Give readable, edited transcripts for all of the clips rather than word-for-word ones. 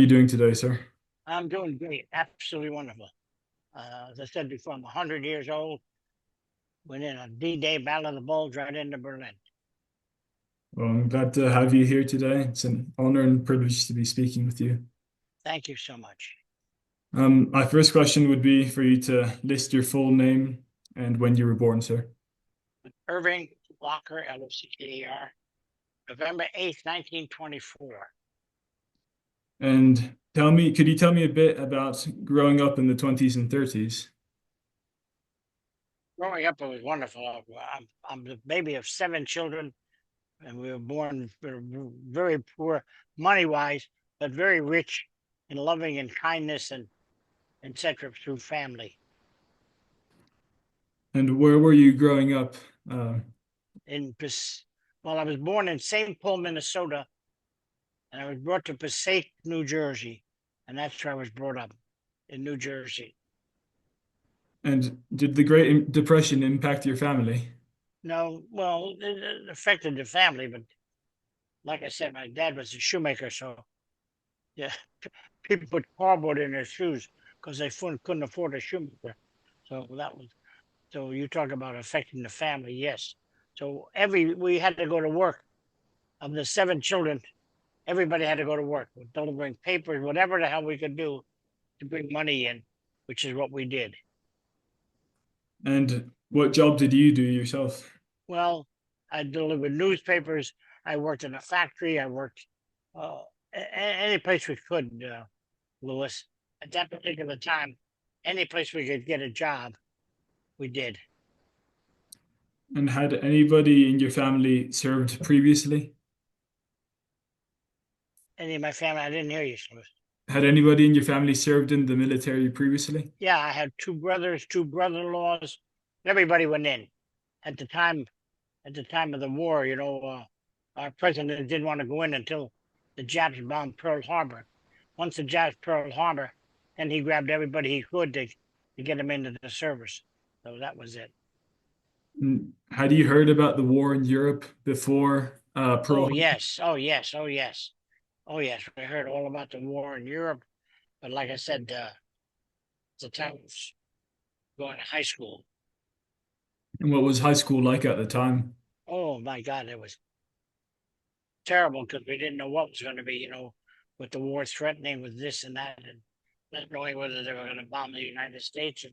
Are you doing today, sir? I'm doing great. Absolutely wonderful. As I said before, I'm 100 years old. Went in a D-Day Battle of the Bulge right into Berlin. Well, I'm glad to have you here today. It's an honor and privilege to be speaking with you. Thank you so much. My first question would be for you to list your full name and when you were born, sir. Irving Walker, L-O-C-K-E-R, November 8th, 1924. And could you tell me a bit about growing up in the 20s and 30s? Growing up, it was wonderful. I'm the baby of 7 children, and we were very poor money-wise, but very rich in loving and kindness and etc. through family. And where were you growing up? Uh, In well, I was born in St. Paul, Minnesota, and I was brought to Passaic, New Jersey, and that's where I was brought up in New Jersey. and did the Great Depression impact your family? No, well, it affected the family, but like I said, my dad was a shoemaker, so yeah, people put cardboard in their shoes because they couldn't afford a shoemaker. So that was so you talk about affecting the family, yes. So we had to go to work. Of the 7 children, everybody had to go to work, delivering papers, whatever the hell we could do to bring money in, which is what we did. And what job did you do yourself? Well, I delivered newspapers. I worked in a factory. I worked any place we could, Lewis. At that particular time, any place we could get a job, we did. And had anybody in your family served previously? Any of my family, I didn't hear you, Lewis. Had anybody in your family served in the military previously? Yeah, I had 2 brothers, 2 brother-in-laws. Everybody went in at the time. At the time of the war, our president didn't want to go in until the Japs bombed Pearl Harbor. Once the Japs Pearl Harbor, then he grabbed everybody he could to get them into the service. So that was it. Had you heard about the war in Europe before Pearl Oh Harbor? yes, oh yes, oh yes, oh yes. We heard all about the war in Europe, but like I said, the time I was going to high school. And what was high school like at the time? Oh my God, it was terrible because we didn't know what was going to be, with the war threatening with this and that, and not knowing whether they were going to bomb the United States,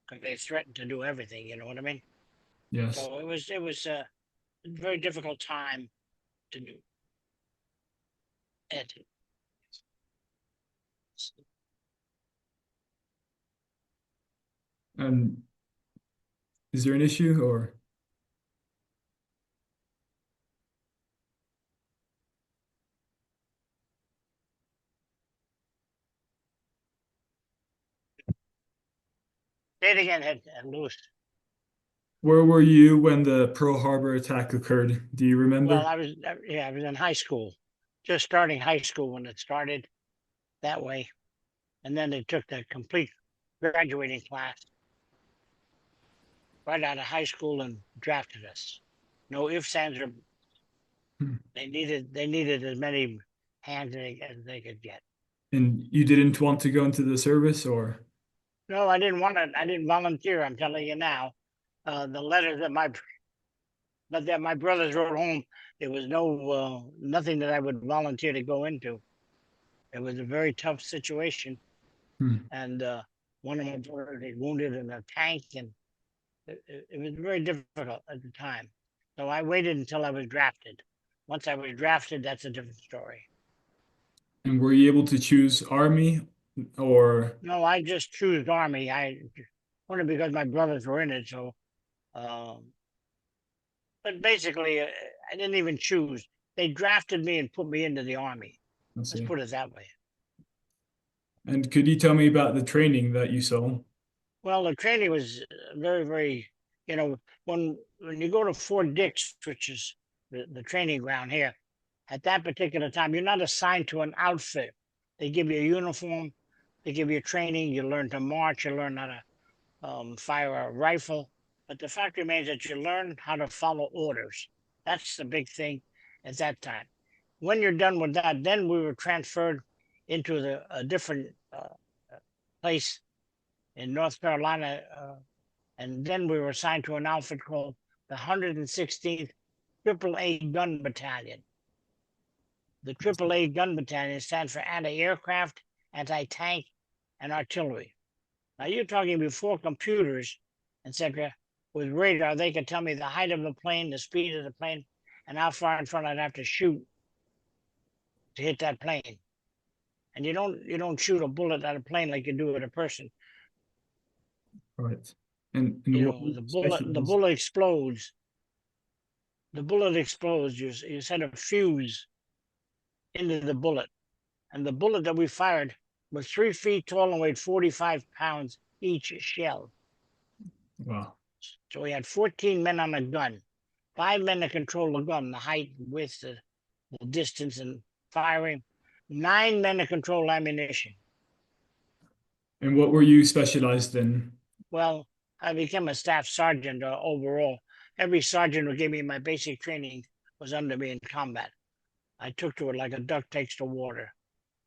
because they threatened to do everything. You know what I mean? Yes. So it was a very difficult time to do it. And is there an issue or Say it again, Lewis. where were you when the Pearl Harbor attack occurred? Do you Well, remember? I was in high school, just starting high school when it started that way, and then they took the complete graduating class right out of high school and drafted us. No ifs, ands, or Hmm. they needed as many hands as they could get. And you didn't want to go into the service or No, I didn't want to. I didn't volunteer. I'm telling you now. The letters that my brothers wrote home, there was nothing that I would volunteer to go into. It was a very tough situation, Hmm. and one of my brothers was wounded in a tank, and it was very difficult at the time. So I waited until I was drafted. Once I was drafted, that's a different story. And were you able to choose army or No, I just chose army. I only because my brothers were in it. So, um, but basically, I didn't even choose. They drafted me and put me into the army. let's Let's see. put it that way. And could you tell me about the training that you saw? Well, the training was very, very. When you go to Fort Dix, which is the training ground here, at that particular time, you're not assigned to an outfit. They give you a uniform, they give you training. You learn to march. You learn how to fire a rifle. But the fact remains that you learn how to follow orders. That's the big thing at that time. When you're done with that, then we were transferred into a different place in North Carolina, and then we were assigned to an outfit called the 116th AAA Gun Battalion. The AAA Gun Battalion stands for anti-aircraft, anti-tank, and artillery. Now you're talking before computers, etc. With radar, they could tell me the height of the plane, the speed of the plane, and how far in front I'd have to shoot to hit that plane. And you don't shoot a bullet at a plane like you do at a person. Right. And what The bullet the specialties? bullet explodes. The bullet explodes. You set a fuse into the bullet, and the bullet that we fired was 3 feet tall and weighed 45 pounds each shell. Wow. So we had 14 men on a gun, 5 men to control the gun, the height, width, the distance, and firing. 9 men to control ammunition. And what were you specialized in? Well, I became a staff sergeant overall. Every sergeant who gave me my basic training was under me in combat. I took to it like a duck takes to water.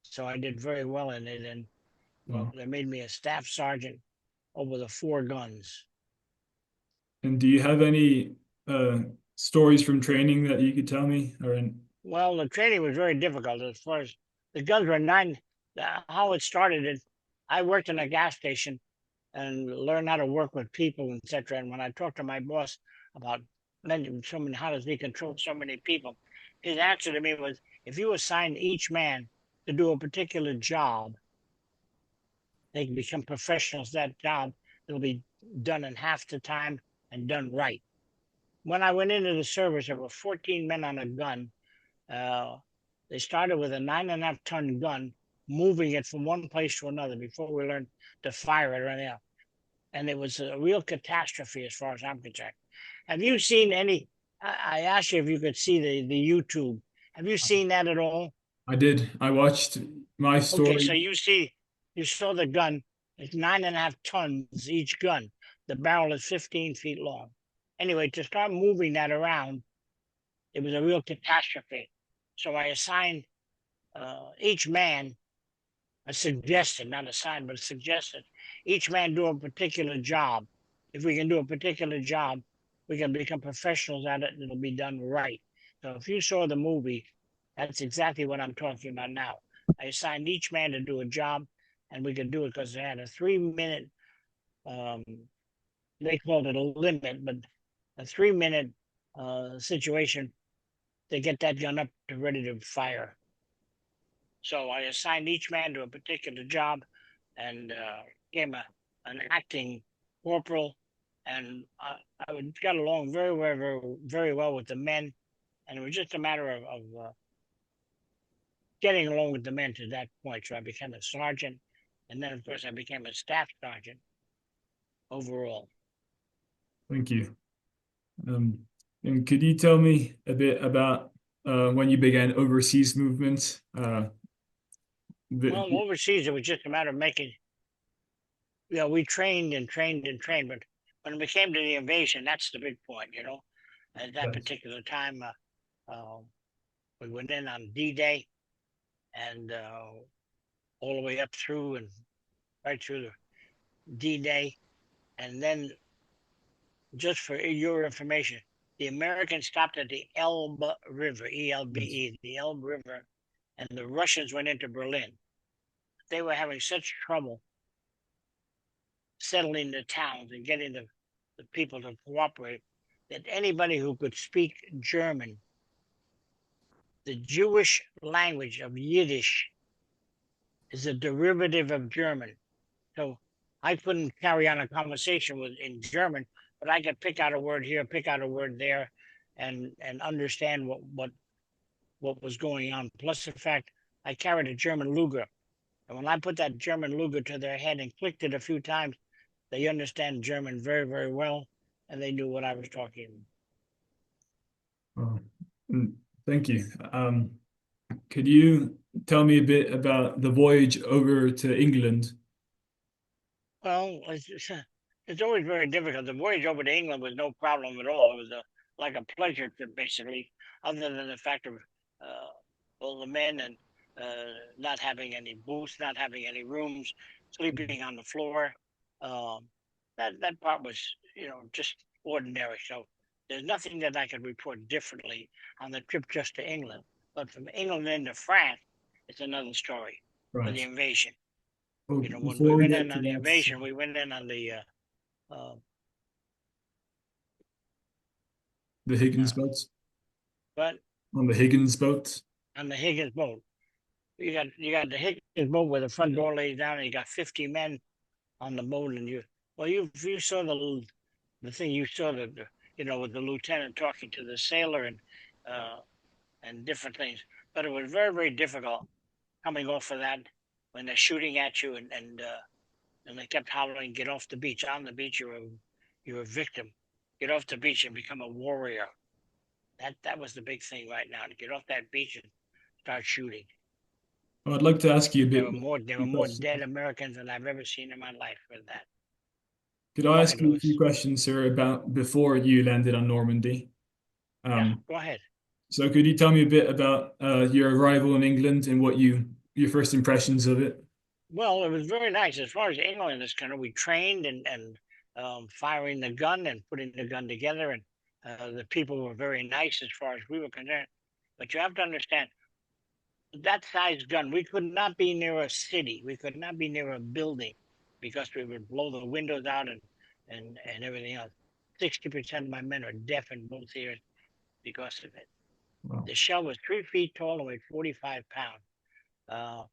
So I did very well in it, and well, Wow. they made me a staff sergeant over the 4 guns. And do you have any uh stories from training that you could tell me? Or in Well, the training was very difficult as far as the guns were nine. How it started is I worked in a gas station and learned how to work with people, etc. And when I talked to my boss about so many, how does he control so many people, his answer to me was, if you assign each man to do a particular job, they can become professionals. That job will be done in half the time and done right. When I went into the service, there were 14 men on a gun. Uh, they started with a 9.5 ton gun, moving it from one place to another before we learned to fire it or anything else. And it was a real catastrophe as far as I'm concerned. Have you seen any? I asked you if you could see the YouTube. Have you seen that at all? I did. I watched my Okay, so story. you saw the gun. It's 9.5 tons each gun. The barrel is 15 feet long. Anyway, to start moving that around, it was a real catastrophe. So I assigned each man, I suggested, not assigned, but suggested, each man do a particular job. If we can do a particular job, we can become professionals at it and it'll be done right. So if you saw the movie, that's exactly what I'm talking about now. I assigned each man to do a job, and we could do it because they had a 3 minute, um, they called it a limit, but a 3 minute situation to get that gun up to ready to fire. So I assigned each man to a particular job and became an acting corporal. And I got along very well with the men. And it was just a matter of getting along with the men to that point. So I became a sergeant. And then, of course, I became a staff sergeant overall. Thank you. Um, and could you tell me a bit about when you began overseas movements? Well, The, overseas, it was just a matter of making, we trained and trained and trained. But when it came to the invasion, that's the big point. At that yes. particular time, we went in on D-Day and all the way up through and right through the D-Day. And then, just for your information, the Americans stopped at the Elbe River, Yes. Elbe, the Elbe River, and the Russians went into Berlin. They were having such trouble settling the towns and getting the people to cooperate that anybody who could speak German, the Jewish language of Yiddish, is a derivative of German. So I couldn't carry on a conversation in German, but I could pick out a word here, pick out a word there, and understand what was going on. Plus the fact I carried a German Luger. And when I put that German Luger to their head and clicked it a few times, they understand German very, very well, and they knew what I was talking about. Oh, mm, thank you. Could you tell me a bit about the voyage over to England? Well, it's always very difficult. The voyage over to England was no problem at all. It was like a pleasure trip, basically, other than the fact of all the men and not having any booths, not having any rooms, sleeping on the floor. Um, that part was, just ordinary. So there's nothing that I could report differently on the trip just to England. But from England into France, it's another story for the Right. invasion. Well, When we before we went get in to on the that, invasion, we went in on uh, the uh, Higgins boats, but on the Higgins boats. on the Higgins boat. You got the Higgins boat where the front door lays down, and you got 50 men on the boat, and you saw the thing you saw with the lieutenant talking to the sailor uh and different things, but it was very very difficult coming off of that when they're shooting at you and they kept hollering, "Get off the beach! On the beach, you're a victim. Get off the beach and become a warrior." That was the big thing right now, to get off that beach and start shooting. I'd like to ask you a There bit were more there were few more questions. dead Americans than I've ever seen in my life for that. Could I Go ask ahead, you a few Lewis. questions, sir, about before you landed on Normandy? Yeah, Um, go ahead. so could you tell me a bit about your arrival in England and your first impressions of it? Well, it was very nice. As far as England is concerned, we trained and firing the gun and putting the gun together, and the people were very nice as far as we were concerned. But you have to understand that size gun, we could not be near a city, we could not be near a building, because we would blow the windows out and everything else. 60% of my men are deaf in both ears because of it. Wow. The shell was 3 feet tall and weighed 45 pounds. Uh,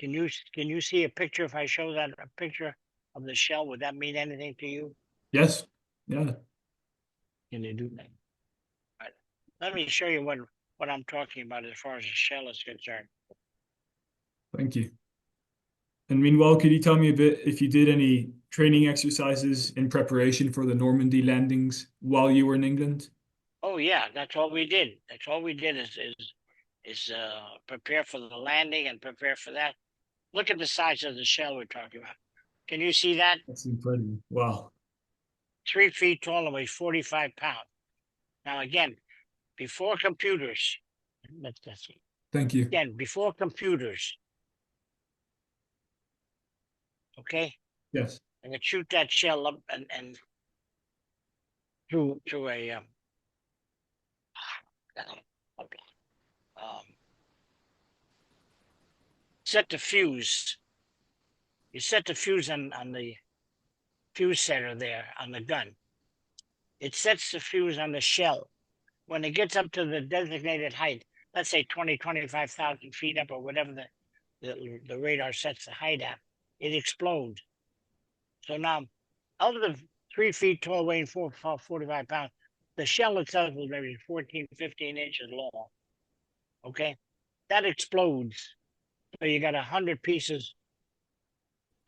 can you see a picture? If I show that a picture of the shell, would that mean anything to you? Yes. Yeah. Can you do that? All right. Let me show you what I'm talking about as far as the shell is concerned. Thank you. And meanwhile, could you tell me a bit if you did any training exercises in preparation for the Normandy landings while you were in England? Oh yeah, that's all we did. That's all we did is prepare for the landing and prepare for that. Look at the size of the shell we're talking about. Can you see that? That's incredible. Wow. 3 feet tall and weighs 45 pounds. Now again, before computers, let's see. Thank you. Again, before computers, okay? Yes. And could shoot that shell up and through a um, set the fuse. You set the fuse on the fuse setter there on the gun. It sets the fuse on the shell. When it gets up to the designated height, let's say 25,000 feet up or whatever the radar sets the height at, it explodes. So now, out of the 3 feet tall, weighing 45 pounds, the shell itself was maybe 14, 15 inches long. Okay, that explodes. So you got 100 pieces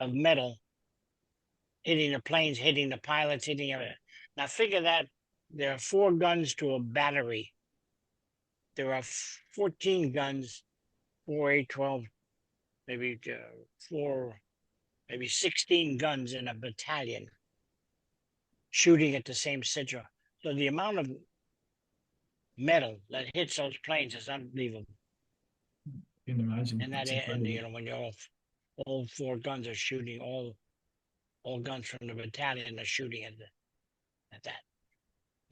of metal hitting the planes, hitting the pilots, hitting everything. Now figure that there are 4 guns to a battery. There are 14 guns, 4 A-12, maybe maybe 16 guns in a battalion shooting at the same sigil. So the amount of metal that hits those planes is unbelievable. You can imagine. And That's incredible. when you're all 4 guns are shooting, all guns from the battalion are shooting at that.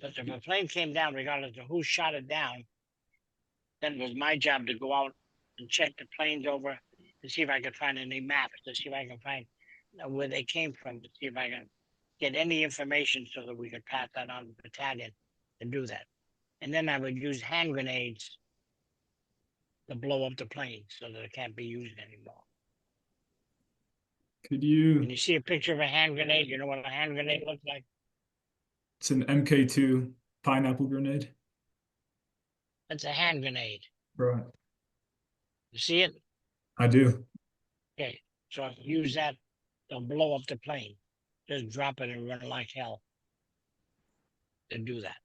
But if a plane came down, regardless of who shot it down, then it was my job to go out and check the planes over to see if I could find any maps, to see if I can find where they came from, to see if I can get any information so that we could pass that on to the battalion to do that. And then I would use hand grenades to blow up the plane so that it can't be used anymore. Could Can you, you see a picture of a hand grenade? You know what a hand grenade looks like? it's an MK2 pineapple grenade. That's a hand grenade. Right. You see it? I do. Okay. So I use that to blow up the plane. Just drop it and run like hell to do that.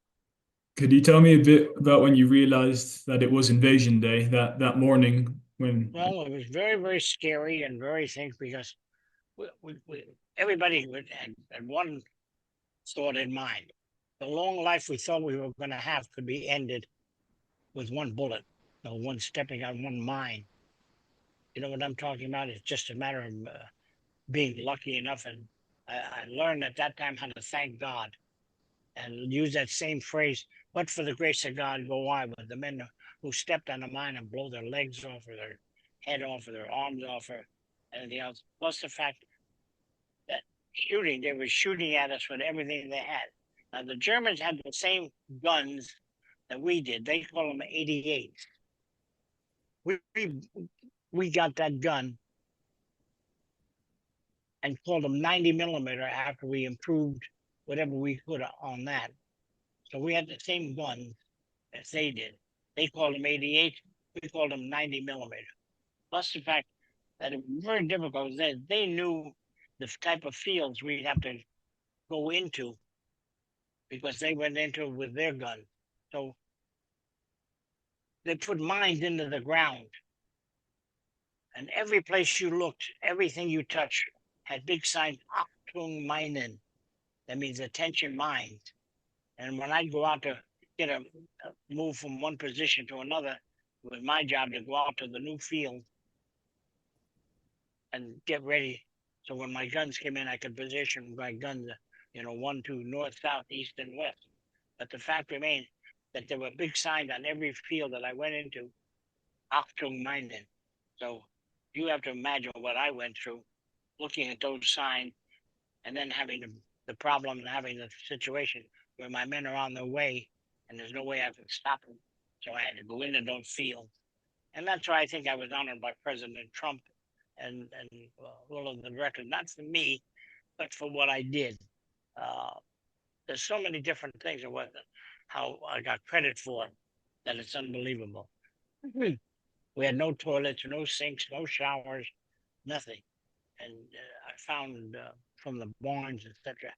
Could you tell me a bit about when you realized that it was Invasion Day, that morning when, Well, it was very, very scary and very things because everybody had one thought in mind. The long life we thought we were going to have could be ended with one bullet, one stepping on one mine. You know what I'm talking about? It's just a matter of being lucky enough. And I learned at that time how to thank God and use that same phrase, but for the grace of God, go I with the men who stepped on the mine and blow their legs off or their head off or their arms off or anything else. Plus the fact that they were shooting at us with everything they had. Now, the Germans had the same guns that we did. They call them 88s. We, we, we got that gun and called them 90 millimeter after we improved whatever we could on that. So we had the same guns as they did. They called them 88, we called them 90 millimeter. Plus the fact that it was very difficult. They knew the type of fields we'd have to go into because they went into it with their guns. So they put mines into the ground. And every place you looked, everything you touched had big signs, Achtung Minen. That means attention mines. And when I'd go out to get a move from one position to another, it was my job to go out to the new field and get ready. So when my guns came in, I could position my guns, 1, 2, north, south, east, and west. But the fact remains that there were big signs on every field that I went into, Achtung Minen. So you have to imagine what I went through looking at those signs and then having the problem and having the situation where my men are on their way and there's no way I could stop them. So I had to go into those fields. And that's why I think I was honored by President Trump and all of the record, not for me, but for what I did. There's so many different things of how I got credit for that it's unbelievable. We had no toilets, no sinks, no showers, nothing. And I found from the barns, etc.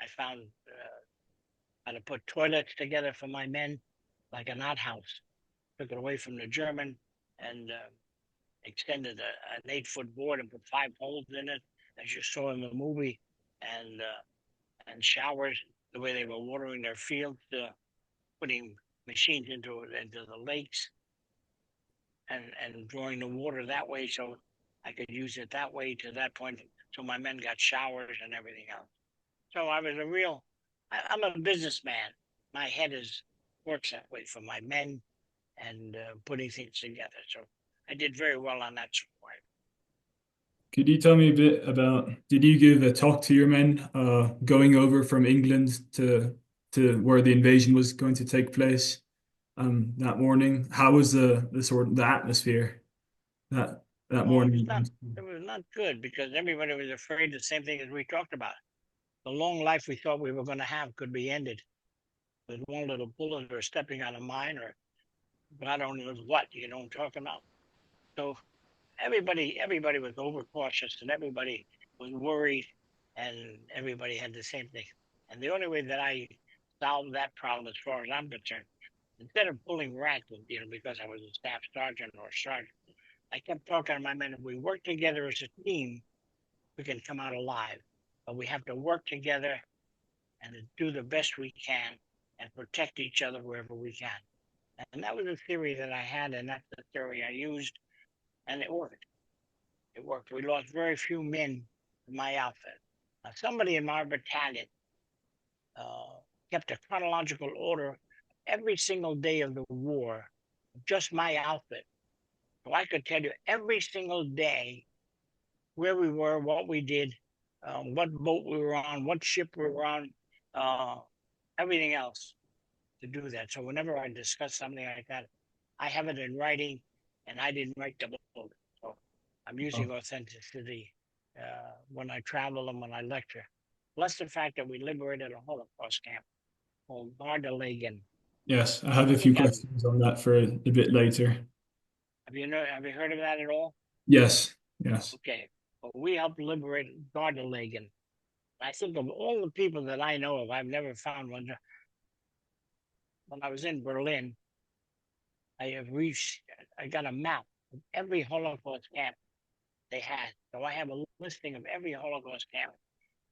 I found how to put toilets together for my men, like an outhouse. Took it away from the German and extended an 8-foot board and put 5 holes in it, as you saw in the movie, and showers the way they were watering their fields, putting machines into the lakes and drawing the water that way so I could use it that way to that point. So my men got showers and everything else. So I was I'm a businessman. My head works that way for my men and putting things together. So I did very well on that score. Could you tell me a bit about, did you give a talk to your men going over from England to where the invasion was going to take place that morning? How was the atmosphere that Well, morning? it was not good because everybody was afraid the same thing as we talked about. The long life we thought we were going to have could be ended with one little bullet or stepping on a mine or God only knows what, I'm talking about. So everybody was overcautious and everybody was worried and everybody had the same thing. And the only way that I solved that problem, as far as I'm concerned, instead of pulling rank, because I was a staff sergeant or sergeant, I kept talking to my men. If we work together as a team, we can come out alive. But we have to work together and do the best we can and protect each other wherever we can. And that was the theory that I had, and that's the theory I used, and it worked. It worked. We lost very few men in my outfit. Somebody in my battalion kept a chronological order every single day of the war, just my outfit. So I could tell you every single day where we were, what we did, what boat we were on, what ship we were on, everything else to do that. So whenever I discuss something like that, I have it in writing, and I didn't write the book. So I'm using authenticity when I travel and when I lecture. Plus the fact that we liberated a Holocaust camp called Gardelegen. Yes, I have a few Look at questions on that for a bit later. have you heard of that at all? Yes, yes. Okay. Well, we helped liberate Gardelegen. I think of all the people that I know of, I've never found one. When I was in Berlin, I got a map of every Holocaust camp they had. So I have a listing of every Holocaust camp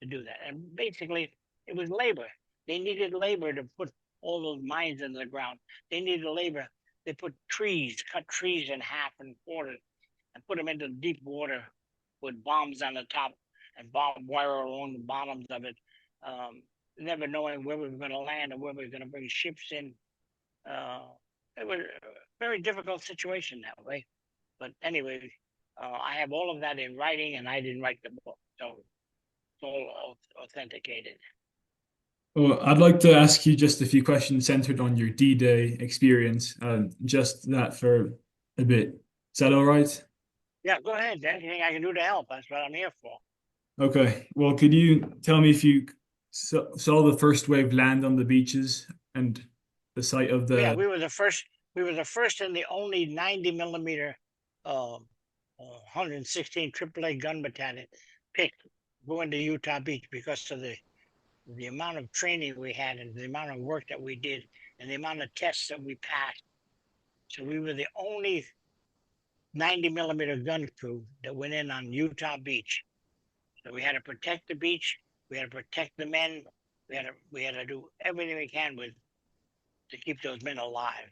to do that. And basically, it was labor. They needed labor to put all those mines in the ground. They needed labor. They put trees, cut trees in half and quartered, and put them into deep water with bombs on the top and barbed wire along the bottoms of it, um, never knowing where we were going to land and where we were going to bring ships in. Uh, it was a very difficult situation that way. But anyway, I have all of that in writing, and I didn't write the book, so it's all authenticated. Well, I'd like to ask you just a few questions centered on your D-Day experience, just that for a bit. Is that all right? Yeah, go ahead. Anything I can do to help, that's what I'm here for. Okay. Well, could you tell me if you saw the first wave land on the beaches and the site of Yeah, the... we were the first. We were the first and the only 90 millimeter, 116 AAA gun battalion picked going to Utah Beach because of the amount of training we had and the amount of work that we did and the amount of tests that we passed. So we were the only 90 millimeter gun crew that went in on Utah Beach. So we had to protect the beach. We had to protect the men. We had to do everything we can with to keep those men alive.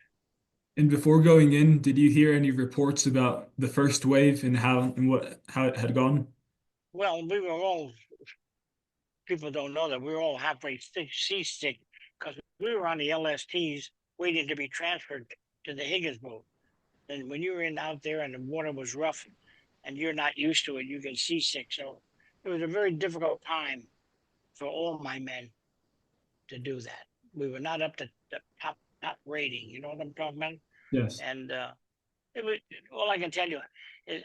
And before going in, did you hear any reports about the first wave and how it had gone? Well, we were all people don't know that we were all halfway seasick because we were on the LSTs waiting to be transferred to the Higgins boat. And when you were in out there and the water was rough and you're not used to it, you get seasick. So it was a very difficult time for all my men to do that. We were not up to the top rating. You know what I'm talking about? Yes. And it was all I can tell you is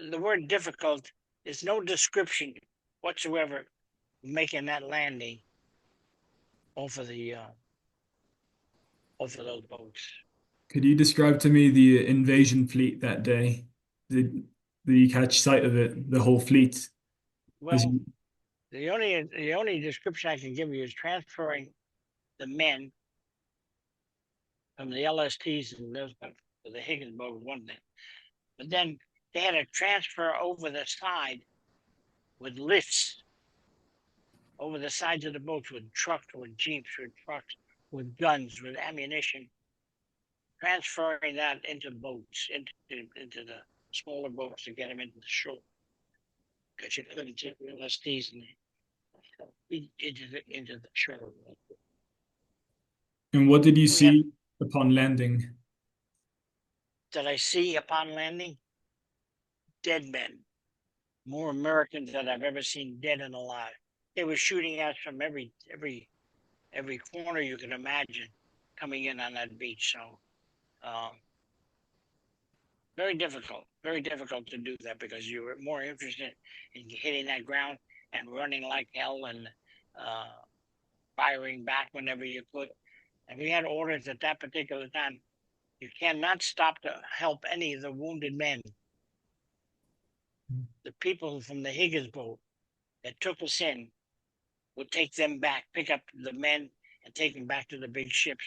the word difficult is no description whatsoever making that landing off of the off of those boats. Could you describe to me the invasion fleet that day? Did, did you catch sight of it, the whole fleet? As Well, you, the only description I can give you is transferring the men from the LSTs and those to the Higgins boat one thing, but then they had to transfer over the side with lifts over the sides of the boats with trucks, with jeeps, with trucks, with guns, with ammunition, transferring that into boats, into the smaller boats to get them into the shore. Because you couldn't take the LSTs and into the shore. and what did you We had see upon landing? that I see upon landing dead men, more Americans than I've ever seen dead and alive. They were shooting at us from every corner you can imagine coming in on that beach. So um, very difficult to do that because you were more interested in hitting that ground and running like hell and uh, firing back whenever you could. And we had orders at that particular time. You cannot stop to help any of the wounded men. The people from the Higgins boat that took us in would take them back, pick up the men and take them back to the big ships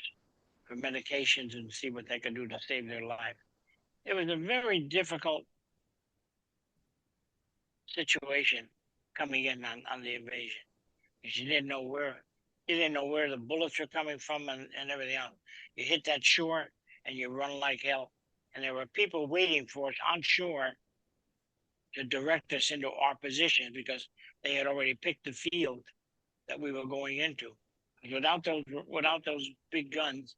for medications and see what they could do to save their life. It was a very difficult situation coming in on the invasion because you didn't know where the bullets were coming from and everything else. You hit that shore and you run like hell. And there were people waiting for us on shore to direct us into our position because they had already picked the field that we were going into. Without those big guns,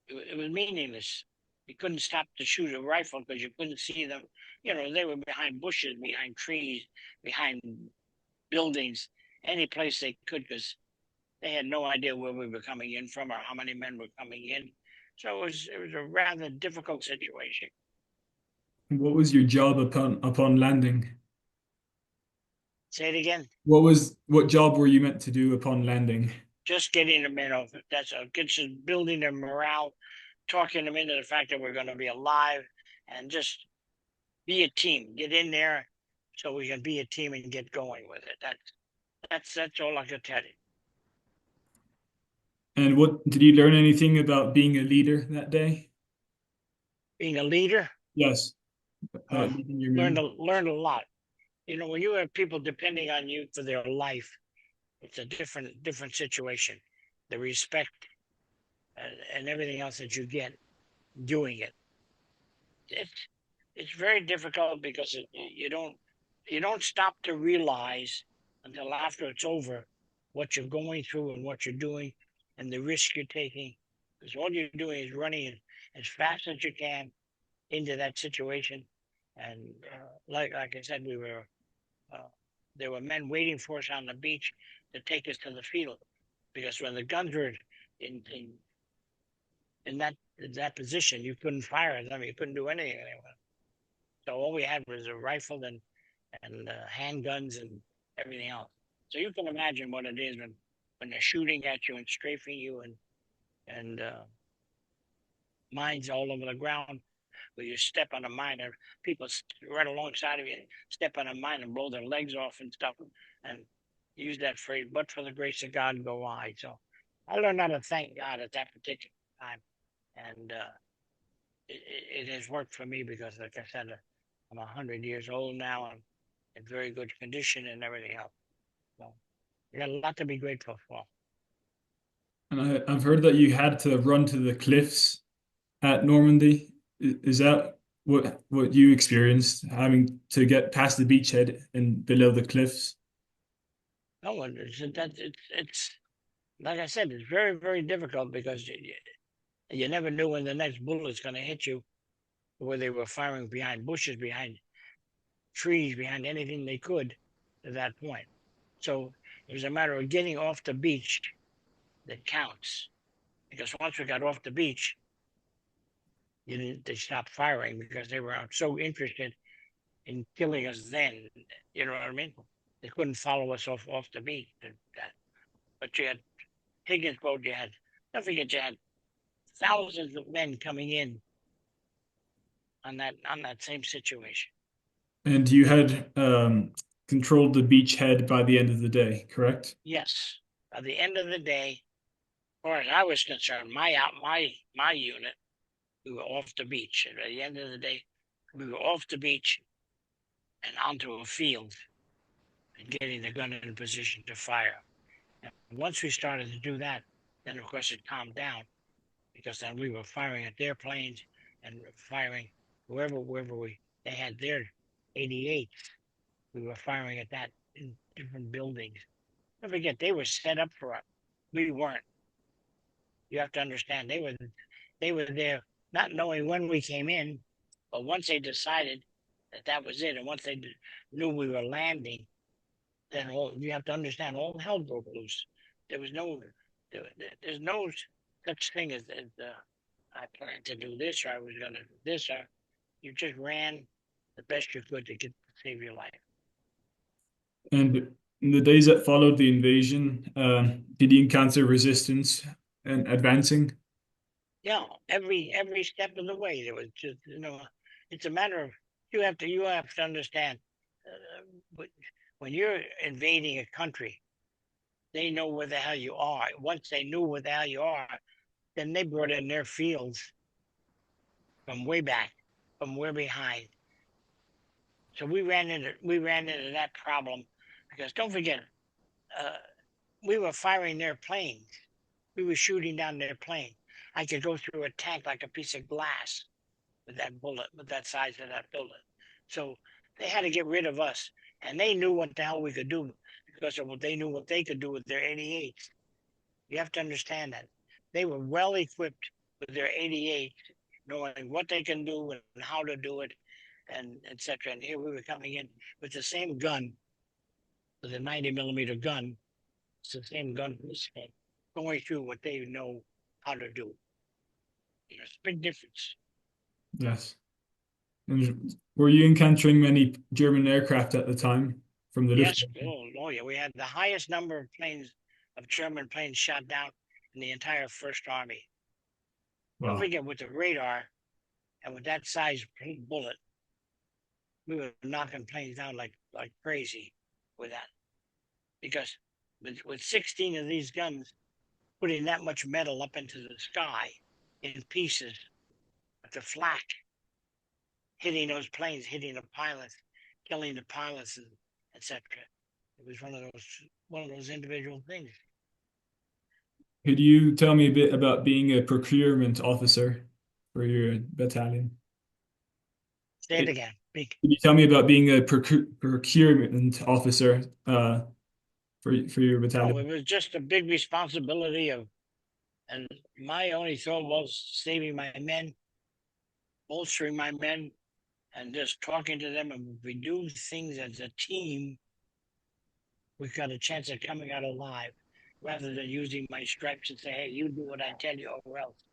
it was meaningless. You couldn't stop to shoot a rifle because you couldn't see them. They were behind bushes, behind trees, behind buildings, any place they could, because they had no idea where we were coming in from or how many men were coming in. So it was a rather difficult situation. What was your job upon landing? Say it again. What job were you meant to do upon landing? Just getting them in. That's just building their morale, talking them into the fact that we're going to be alive, and just be a team. Get in there so we can be a team and get going with it. That's all I can tell you. And what did you learn anything about being a leader that day? Being a leader, Yes, uh, leading your learned men. learned a lot. When you have people depending on you for their life, it's a different situation. The respect and everything else that you get doing it. It's it's very difficult because you don't stop to realize until after it's over what you're going through and what you're doing and the risk you're taking. Because all you're doing is running as fast as you can into that situation. And like I said, we were uh, there were men waiting for us on the beach to take us to the field because when the guns were in in, in that position, you couldn't fire them, you couldn't do anything anyway. So all we had was a rifle and handguns and everything else. So you can imagine what it is when they're shooting at you and strafing you and mines all over the ground where you step on a mine and people right alongside of you step on a mine and blow their legs off and stuff and use that phrase, but for the grace of God go I. So I learned how to thank God at that particular time. And it has worked for me because, like I said, I'm 100 years old now and in very good condition and everything else. So you got a lot to be grateful for. And I've heard that you had to run to the cliffs at Normandy. Is that what you experienced, having to get past the beachhead and below the cliffs? No, it's like I said, it's very very difficult because you never knew when the next bullet's going to hit you, where they were firing behind bushes, behind trees, behind anything they could at that point. So it was a matter of getting off the beach that counts. Because once we got off the beach, they stopped firing because they were so interested in killing us then. You know what I mean? They couldn't follow us off the beach. But you had Higgins boat, you had, don't forget, you had thousands of men coming in on that same situation. And you had controlled the beachhead by the end of the day, correct? Yes. By the end of the day, as far as I was concerned, my unit, we were off the beach. And at the end of the day, we were off the beach and onto a field and getting the gun in position to fire. And once we started to do that, then of course it calmed down because then we were firing at their planes and firing wherever they had their 88. We were firing at that in different buildings. Don't forget, they were set up for us. We weren't. You have to understand they were there not knowing when we came in, but once they decided that that was it, and once they knew we were landing, then you have to understand all hell broke loose. There was no there's no such thing as I planned to do this or I was going to do this or you just ran the best you could to get to save your life. And in the days that followed the invasion, did you encounter resistance and advancing? Yeah, every step of the way there was just it's a matter of you have to understand uh, when you're invading a country, they know where the hell you are. Once they knew where the hell you are, then they brought in their fields from way back, from way behind. So we ran into that problem because don't forget, uh, we were firing their planes. We were shooting down their plane. I could go through a tank like a piece of glass with that bullet, with that size of that bullet. So they had to get rid of us, and they knew what the hell we could do because of what they knew what they could do with their 88s. You have to understand that they were well equipped with their 88, knowing what they can do and how to do it, and etc. And here we were coming in with the same gun, with a 90 millimeter gun. It's the same gun going through what they know how to do. It's a big difference. Yes. And were you encountering many German aircraft at the time from the Yes, Luftwaffe? oh yeah, we had the highest number of planes, of German planes shot down in the entire First Army. Don't Wow. forget with the radar and with that size bullet, we were knocking planes down like crazy with that. Because with 16 of these guns, putting that much metal up into the sky in pieces, with the flak hitting those planes, hitting the pilots, killing the pilots, and etc. It was one of those individual things. Could you tell me a bit about being a procurement officer for your battalion? Say it again. Big. Could you tell me about being a procurement officer for your Oh, it battalion? was just a big responsibility of, and my only thought was saving my men, bolstering my men, and just talking to them. And if we do things as a team, we've got a chance of coming out alive, rather than using my stripes and say, "Hey, you do what I tell you, or else."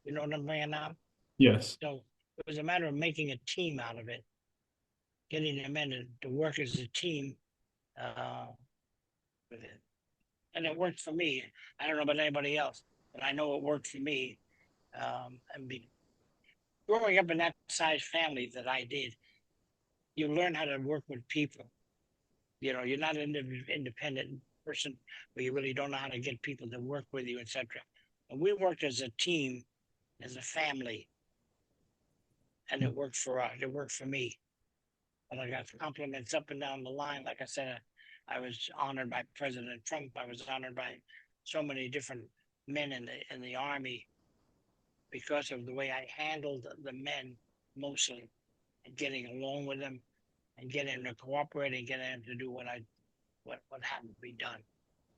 You know what I'm saying now? Yes. So it was a matter of making a team out of it, getting the men to work as a team uh, with it. And it worked for me. I don't know about anybody else, but I know it worked for me. And growing up in that size family that I did, you learn how to work with people. You know, you're not an independent person, but you really don't know how to get people to work with you, etc. And we worked as a team, as a family, and it worked for us. It worked for me. And I got compliments up and down the line. Like I said, I was honored by President Trump. I was honored by so many different men in the army because of the way I handled the men mostly, and getting along with them and getting them to cooperate and getting them to do what had to be done.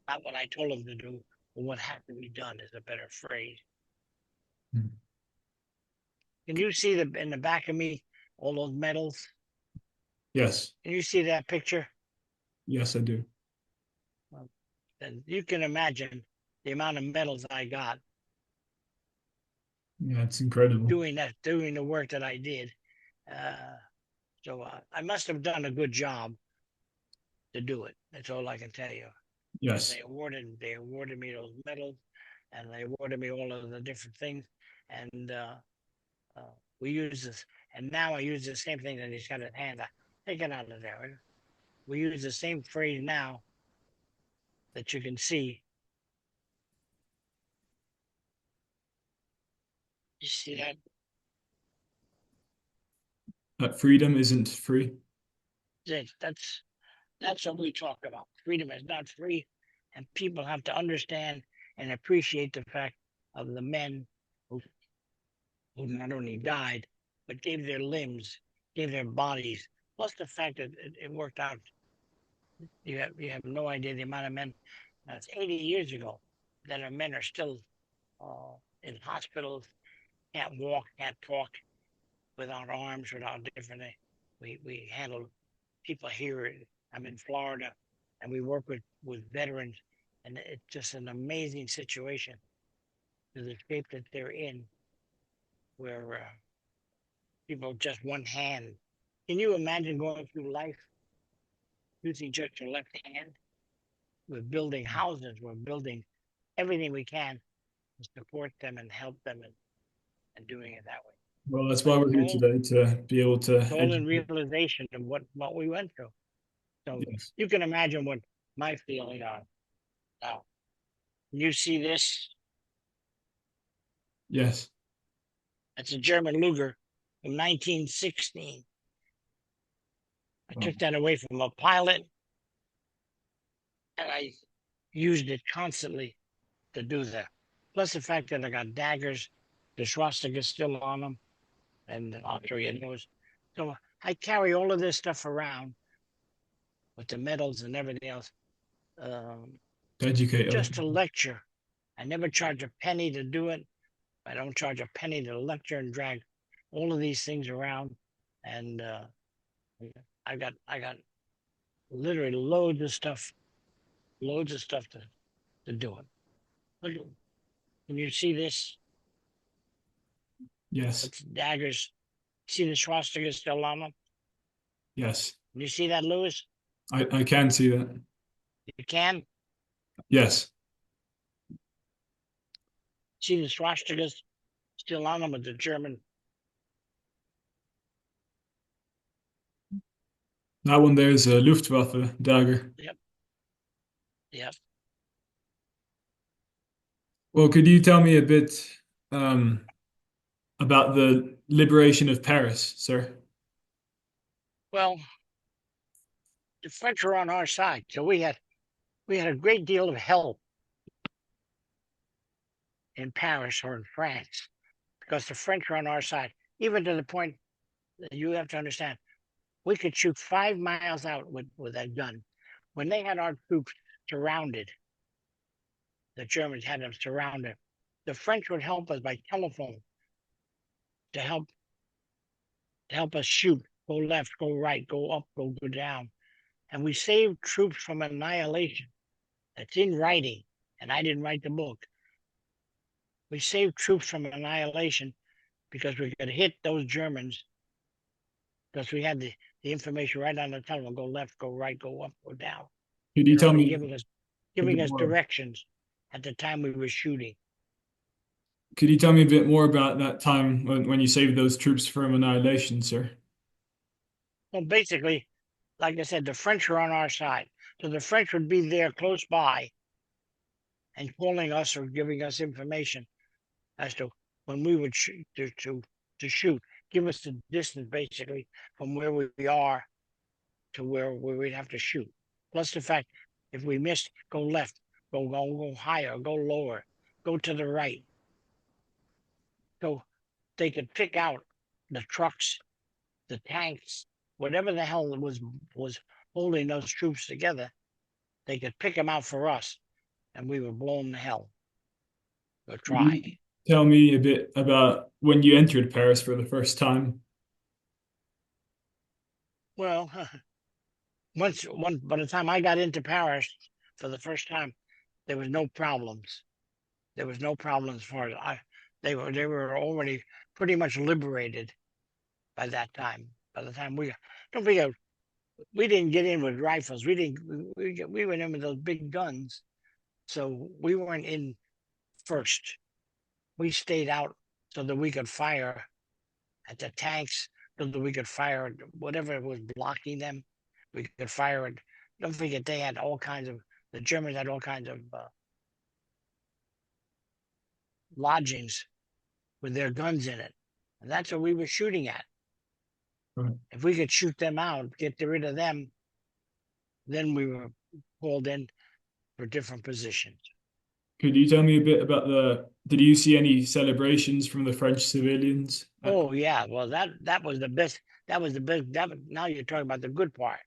Not what I told them to do, but what had to be done is a better phrase. Can you see the in the back of me all those medals? Yes. Can you see that picture? Yes, I do. Well, then you can imagine the amount of medals I got Yeah, it's incredible. doing the work that I did. So I must have done a good job to do it. That's all I can tell you. Because Yes. they awarded me those medals, and they awarded me all of the different things, and uh, we use this. And now I use the same thing that he's got in hand. Take it out of there. Right? We use the same phrase now that you can see. You see that? That freedom isn't free. That's what we talk about. Freedom is not free, and people have to understand and appreciate the fact of the men who not only died but gave their limbs, gave their bodies, plus the fact that it worked out. You have no idea the amount of men. That's 80 years ago that our men are still in hospitals, can't walk, can't talk, without arms, without different. We handle people here. I'm in Florida, and we work with veterans, and it's just an amazing situation to the shape that they're in, where people just one hand. Can you imagine going through life using just your left hand? We're building houses. We're building everything we can to support them and help them, and doing it that way. Well, that's But why we're here today to be able to it's all in educate. realization of what we went through. So Yes. you can imagine what my feeling are now. You see this? Yes. That's a German Luger from 1916. I Well, took that away from a pilot, and I used it constantly to do that. Plus the fact that I got daggers, the swastika still on them, and I'll show you those. So I carry all of this stuff around with the medals and everything else, um, to educate other just to people. lecture. I never charge a penny to do it. I don't charge a penny to lecture and drag all of these things around. And I got literally loads of stuff to do it. Look, can you see this? Yes. It's daggers. See the swastika still on them? Yes. Can you see that, Lewis? I can see that. You can Yes. see the swastikas still on them with the German. That one there is a Luftwaffe dagger. Yep, yep. Well, could you tell me a bit um, about the liberation of Paris, sir? Well, the French were on our side, so we had a great deal of help in Paris or in France because the French were on our side, even to the point You have to understand, we could shoot 5 miles out with that gun. When they had our troops surrounded, the Germans had them surrounded. The French would help us by telephone to help us shoot, go left, go right, go up, go down. And we saved troops from annihilation. That's in writing, and I didn't write the book. We saved troops from annihilation because we could hit those Germans because we had the information right on the telephone. Go left, go right, go up, go down. Could you You know what tell I mean? me a Giving bit us more? directions at the time we were shooting. Could you tell me a bit more about that time when you saved those troops from annihilation, sir? Well, basically, like I said, the French were on our side. So the French would be there close by and calling us or giving us information as to when we would shoot to shoot, give us the distance basically from where we are to where we'd have to shoot. Plus the fact if we missed, go left, go higher, go lower, go to the right. So they could pick out the trucks, the tanks, whatever the hell was holding those troops together. They could pick them out for us, and we were blown to hell. Or Could you try. tell me a bit about when you entered Paris for the first time? Well, by the time I got into Paris for the first time, there was no problems. There was no problems for I. They were already pretty much liberated by that time. By the time we don't forget, we didn't get in with rifles. We went in with those big guns, so we weren't in first. We stayed out so that we could fire at the tanks, so that we could fire at whatever was blocking them. We could fire at. Don't forget, they had all kinds of. The Germans had all kinds of lodgings with their guns in it, and that's what we were shooting at. Right. If we could shoot them out, get rid of them, then we were called in for different positions. Could you tell me a bit about did you see any celebrations from the French civilians? Oh yeah, well that was the best. That was the best. Now you're talking about the good part.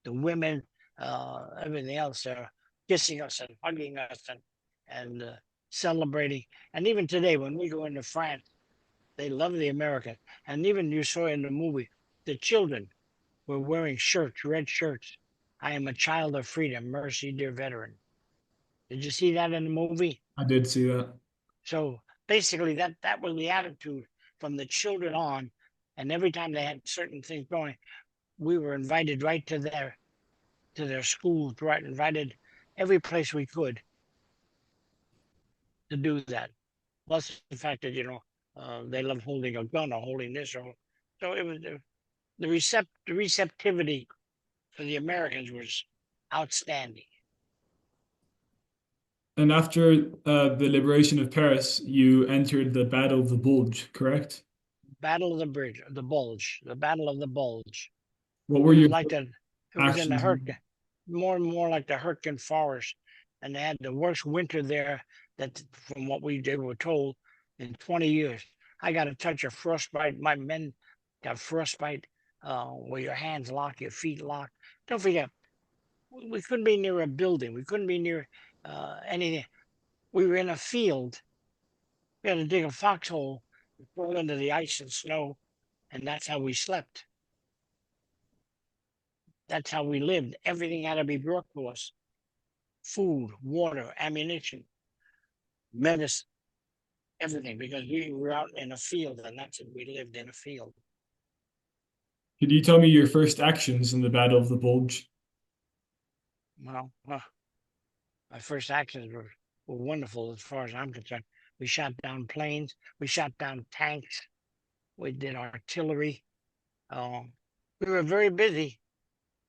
The women, everything else, kissing us and hugging us and celebrating. And even today, when we go into France, they love the American. And even you saw in the movie, the children were wearing shirts, red shirts. I am a child of freedom. Mercy, dear veteran. Did you see that in the movie? I did see that. So basically, that was the attitude from the children on. And every time they had certain things going, we were invited right to their schools, right? Invited every place we could to do that. Plus the fact that they love holding a gun or holding this or so it was the receptivity for the Americans was outstanding. And after the liberation of Paris, you entered the Battle of the Bulge, correct? Battle of the Bridge, the Bulge, the Battle of the Bulge. What It were was your like that. It was in the actions? Hurricane, more and more like the Hurricane Forest, and they had the worst winter there that, from what we were told, in 20 years. I got a touch of frostbite. My men got frostbite, where your hands lock, your feet lock. Don't forget, we couldn't be near a building. We couldn't be near anything. We were in a field. We had to dig a foxhole, fall into the ice and snow, and that's how we slept. That's how we lived. Everything had to be brought to us: food, water, ammunition, medicine, everything, because we were out in a field, and that's it. We lived in a field. Could you tell me your first actions in the Battle of the Bulge? Well, my first actions were wonderful as far as I'm concerned. We shot down planes, we shot down tanks, we did artillery. Um, we were very busy.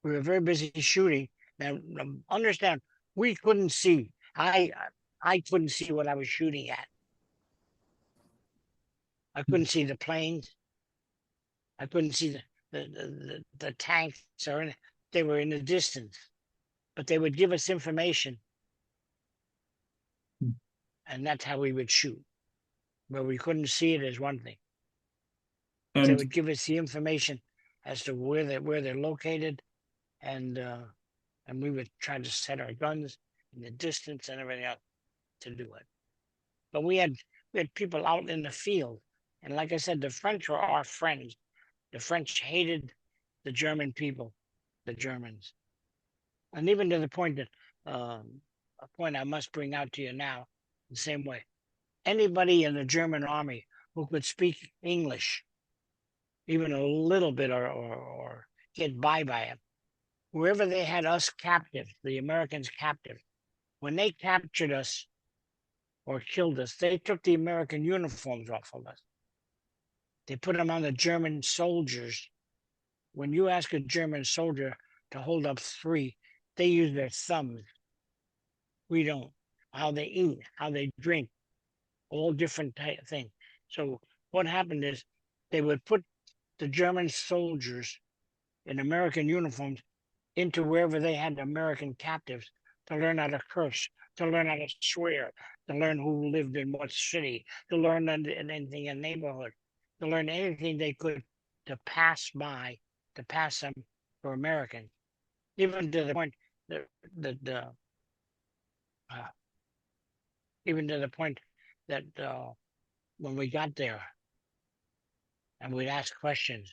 We were very busy shooting. Now, understand, we couldn't see. I couldn't see what I was shooting at. I couldn't see the planes. I couldn't see the tanks or anything. They were in the distance, but they would give us information, and that's how we would shoot. Where we couldn't see it is one thing. They And would give us the information as to where they're located, and we would try to set our guns in the distance and everything else to do it. But we had people out in the field, and like I said, the French were our friends. The French hated the German people, the Germans, and even to the point that a point I must bring out to you now, the same way. Anybody in the German army who could speak English, even a little bit, or get by it, wherever they had us captive, the Americans captive, when they captured us or killed us, they took the American uniforms off of us. They put them on the German soldiers. When you ask a German soldier to hold up three, they use their thumbs. We don't. How they eat, how they drink, all different type of things. So what happened is they would put the German soldiers in American uniforms into wherever they had American captives to learn how to curse, to learn how to swear, to learn who lived in what city, to learn anything in neighborhood, to learn anything they could to pass by, to pass them for Americans, even to the point that, that uh, even to the point that when we got there and we'd ask questions,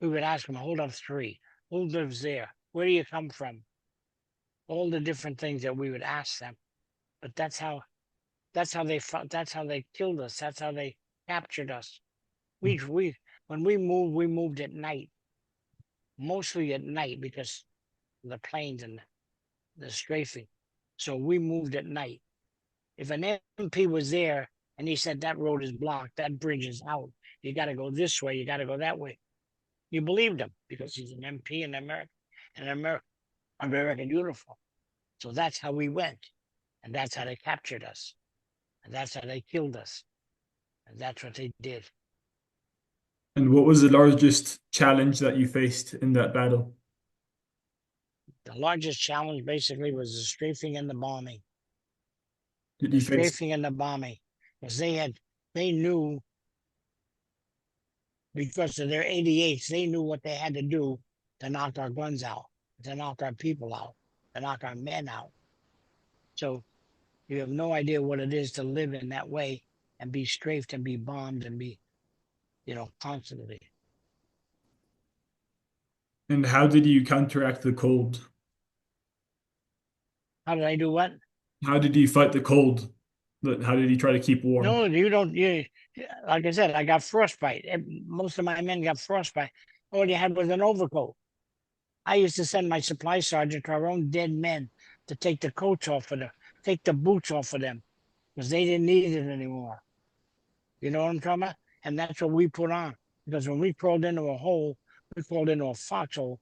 we would ask them, hold up three, who lives there? Where do you come from? All the different things that we would ask them. But that's how they fought, that's how they killed us. That's how they captured us. We when we moved at night, mostly at night because of the planes and the strafing. So we moved at night. If an MP was there and he said that road is blocked, that bridge is out, you got to go this way, you got to go that way, you believed him because he's an MP in America, an American uniform. So that's how we went, and that's how they captured us, and that's how they killed us, and that's what they did. what was the largest challenge that you faced in that battle? The largest challenge basically was the strafing and the bombing. Did The you face strafing and the bombing, because they knew because of their 88s, they knew what they had to do to knock our guns out, to knock our people out, to knock our men out. So you have no idea what it is to live in that way and be strafed and be bombed and be, constantly. and how did you counteract the cold? How did I do what? How did you fight the cold? How did you try to keep warm? No, you don't. Like I said, I got frostbite. Most of my men got frostbite. All you had was an overcoat. I used to send my supply sergeant to our own dead men to take the coats off of them, take the boots off of them, because they didn't need it anymore. You know what I'm talking about? And that's what we put on. Because when we crawled into a hole, we crawled into a foxhole,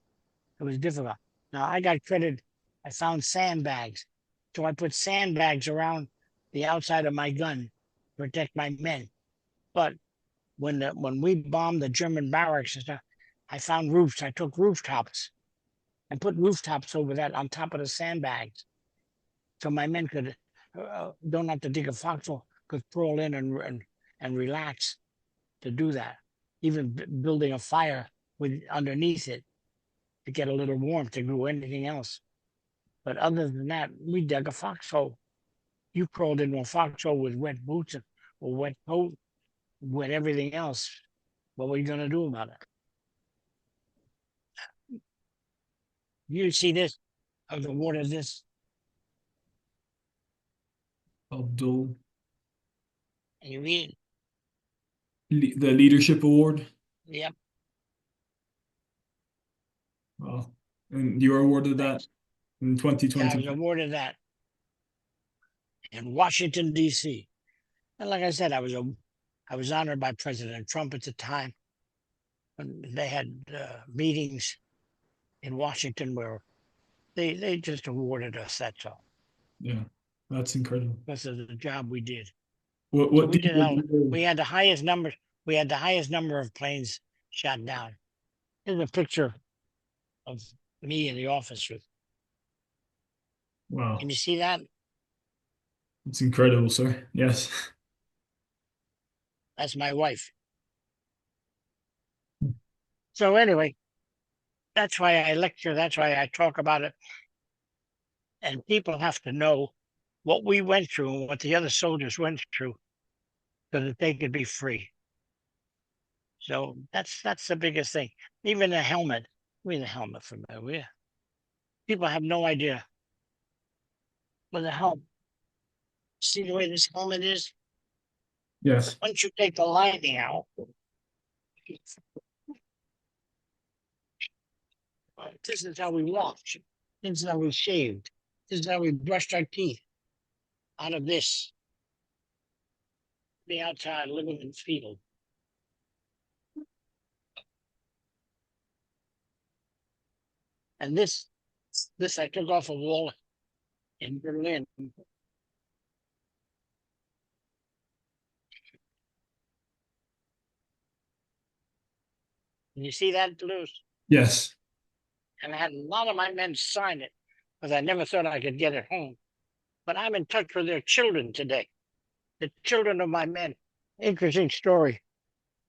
it was difficult. Now I got credit. I found sandbags. So I put sandbags around the outside of my gun to protect my men. But when we bombed the German barracks and stuff, I found roofs. I took rooftops and put rooftops over that on top of the sandbags, so my men could don't have to dig a foxhole, could crawl in and relax to do that. Even building a fire with underneath it to get a little warmth to do anything else. But other than that, we dug a foxhole. You crawled into a foxhole with wet boots and a wet coat, wet everything else. What were you going to do about it? You see this of the water, this, Abdul, and you read the leadership award. it. Yep, Wow. And you were awarded that thanks. in Yeah, I 2020. was awarded that in Washington D.C. And like I said, I was honored by President Trump at the time. And they had meetings in Washington where they just awarded us. That's all, Yeah, that's incredible. because of the job we did. So What do we you did hell. remember? We had the highest number. We had the highest number of planes shot down. Here's a picture of me in the office with. Wow, Can you see that? it's incredible, sir. Yes. That's my wife. So anyway, that's why I lecture. That's why I talk about it. And people have to know what we went through and what the other soldiers went through so that they could be free. So that's the biggest thing. Even the helmet. We the helmet from there. People have no idea with a helmet. See the way this helmet is? Yes. Once you take the lining out, this is how we washed. This is how we shaved. This is how we brushed our teeth out of this, the outside living in field. And this I took off a wall in Berlin. Can you see that, Lewis? Yes. And I had a lot of my men sign it because I never thought I could get it home. But I'm in touch with their children today, the children of my men. Interesting story.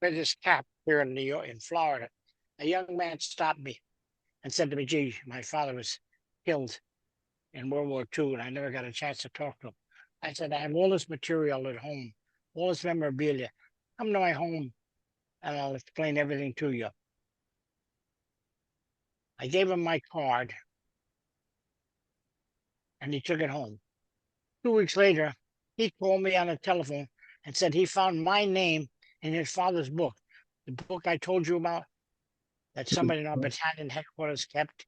With this cap here in New York, in Florida, a young man stopped me and said to me, "Gee, my father was killed in World War II, and I never got a chance to talk to him." I said, "I have all this material at home, all this memorabilia. Come to my home, and I'll explain everything to you." I gave him my card, and he took it home. 2 weeks later, he called me on the telephone and said he found my name in his father's book, the book I told you about that somebody in our battalion headquarters kept.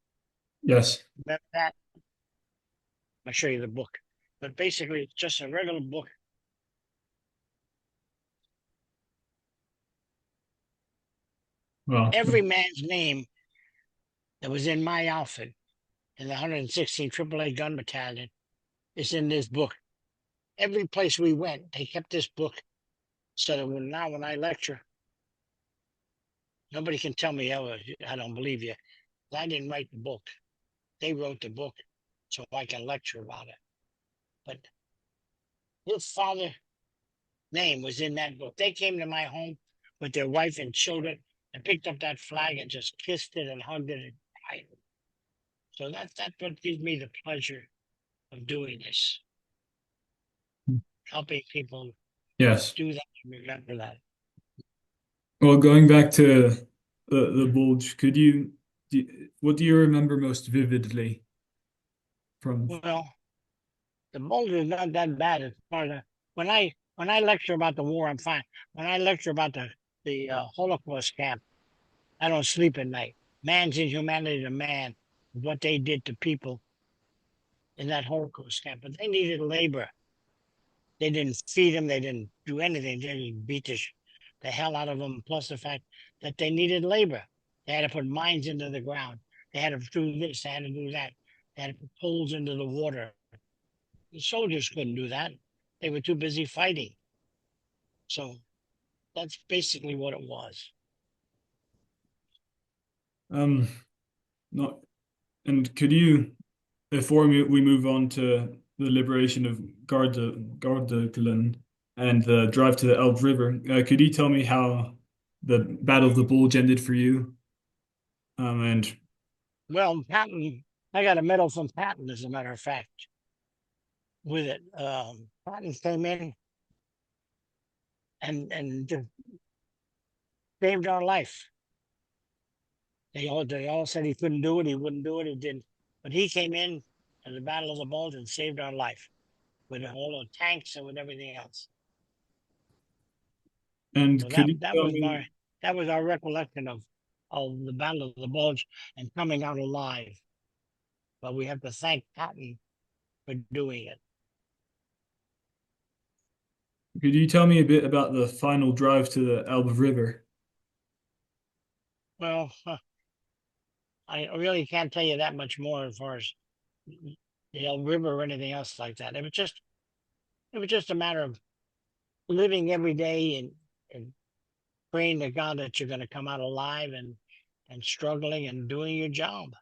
Yes. Remember that? I'll show you the book. But basically, it's just a regular book. Well, Every man's name that was in my outfit in the 116 AAA Gun Battalion is in this book. Every place we went, they kept this book so that now when I lecture, nobody can tell me, "Oh, I don't believe you." I didn't write the book. They wrote the book so I can lecture about it. But his father's name was in that book. They came to my home with their wife and children and picked up that flag and just kissed it and hugged it and cried. So that's what gives me the pleasure of doing this, helping people yes. do that and remember that. Well, going back to the bulge, what do you remember most vividly from? Well, the Bulge is not that bad as far as when I lecture about the war, I'm fine. When I lecture about the Holocaust camp, I don't sleep at night. Man's inhumanity to man, what they did to people in that Holocaust camp. But they needed labor. They didn't feed them. They didn't do anything. They just beat the hell out of them. Plus the fact that they needed labor. They had to put mines into the ground. They had to do this. They had to do that. They had to put poles into the water. The soldiers couldn't do that. They were too busy fighting. So that's basically what it was. Um, not and could you before we move on to the liberation of Garda and the drive to the Elbe River, could you tell me how the Battle of the Bulge ended for you? And Well, Patton, I got a medal from Patton, as a matter of fact, with it. Patton came in and just saved our life. They all said he couldn't do it, he wouldn't do it, he didn't. But he came in at the Battle of the Bulge and saved our life with all the tanks and with everything else. So could that you that tell was me my that was our recollection of the Battle of the Bulge and coming out alive. But we have to thank Patton for doing it. a bit about the final drive to the Elbe River? Well, I really can't tell you that much more as far as the Elbe River or anything else like that. It was just a matter of living every day and praying to God that you're going to come out alive and struggling and doing your job.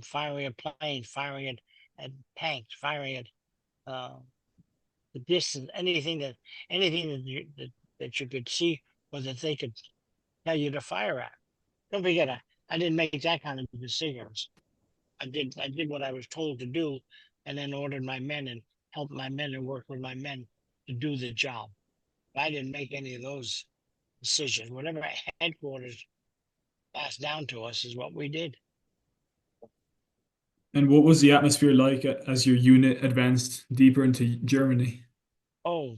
Firing at planes, firing at tanks, firing at uh, the distance, anything that you could see or that they could tell you to fire at. don't forget, I didn't make that kind of decisions. I did what I was told to do, and then ordered my men and helped my men and worked with my men to do the job. I didn't make any of those decisions. Whatever headquarters passed down to us is what we did. And what was the atmosphere like as your unit advanced deeper into Germany? Oh,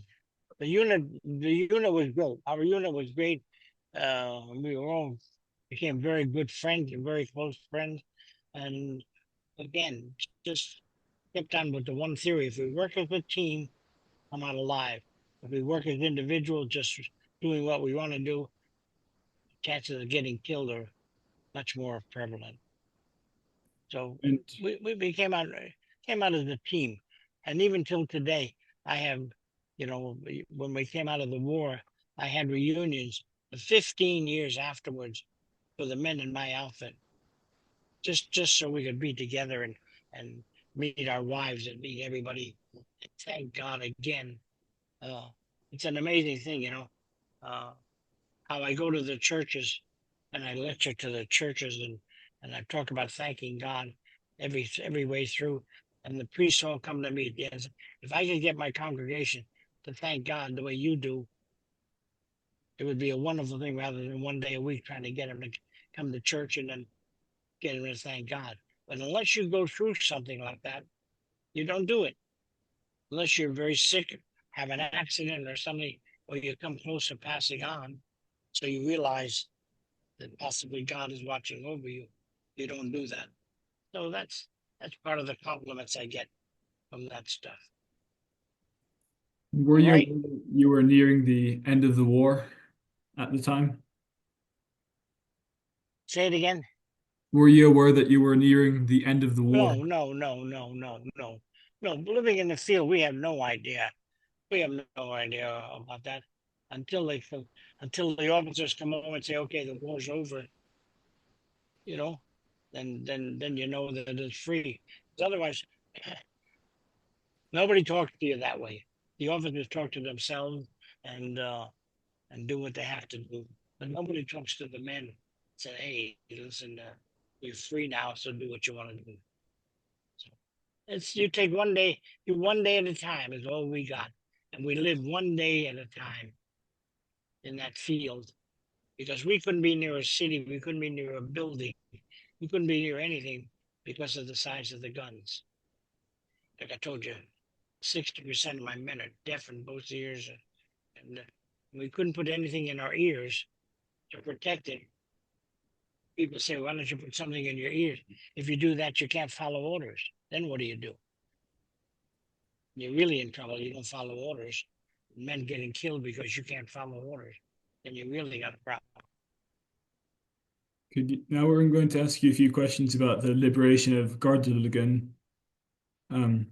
the unit was great. Our unit was great. We were all became very good friends and very close friends. And again, just kept on with the one theory: if we work as a team, come out alive. If we work as individuals, just doing what we want to do, chances of getting killed are much more prevalent. So And we came out as a team, and even till today, I have, when we came out of the war, I had reunions 15 years afterwards for the men in my outfit, just so we could be together and meet our wives and meet everybody. Thank God again. Uh, it's an amazing thing, uh, how I go to the churches and I lecture to the churches and I talk about thanking God every way through. And the priests all come to me at the end. If I could get my congregation to thank God the way you do, it would be a wonderful thing rather than one day a week trying to get them to come to church and then get them to thank God. But unless you go through something like that, you don't do it. Unless you're very sick, have an accident or something, or you come close to passing on. So you realize that possibly God is watching over you. You don't do that. So that's part of the compliments I get from that stuff. were All you right. aware you were nearing the end of the war at the time? Say it again. Were you aware that you were nearing the end of the war? No, no, no, no, no, no. No, living in the field, we have no idea. We have no idea about that until until the officers come over and say, okay, the war's over, you know, then you know that it's free. 'Cause otherwise, nobody talks to you that way. The officers talk to themselves and and do what they have to do. But nobody talks to the men. Say, hey, listen, you're free now, so do what you want to do. So it's you take one day at a time is all we got, and we live one day at a time in that field because we couldn't be near a city, we couldn't be near a building, we couldn't be near anything because of the size of the guns. Like I told you, 60% of my men are deaf in both ears, and we couldn't put anything in our ears to protect it. People say, why don't you put something in your ears? If you do that, you can't follow orders. Then what do you do? You're really in trouble. You don't follow orders. Men getting killed because you can't follow orders. Then you really got a problem. Now we're going to ask you a few questions about the liberation of Gardelegen. Um,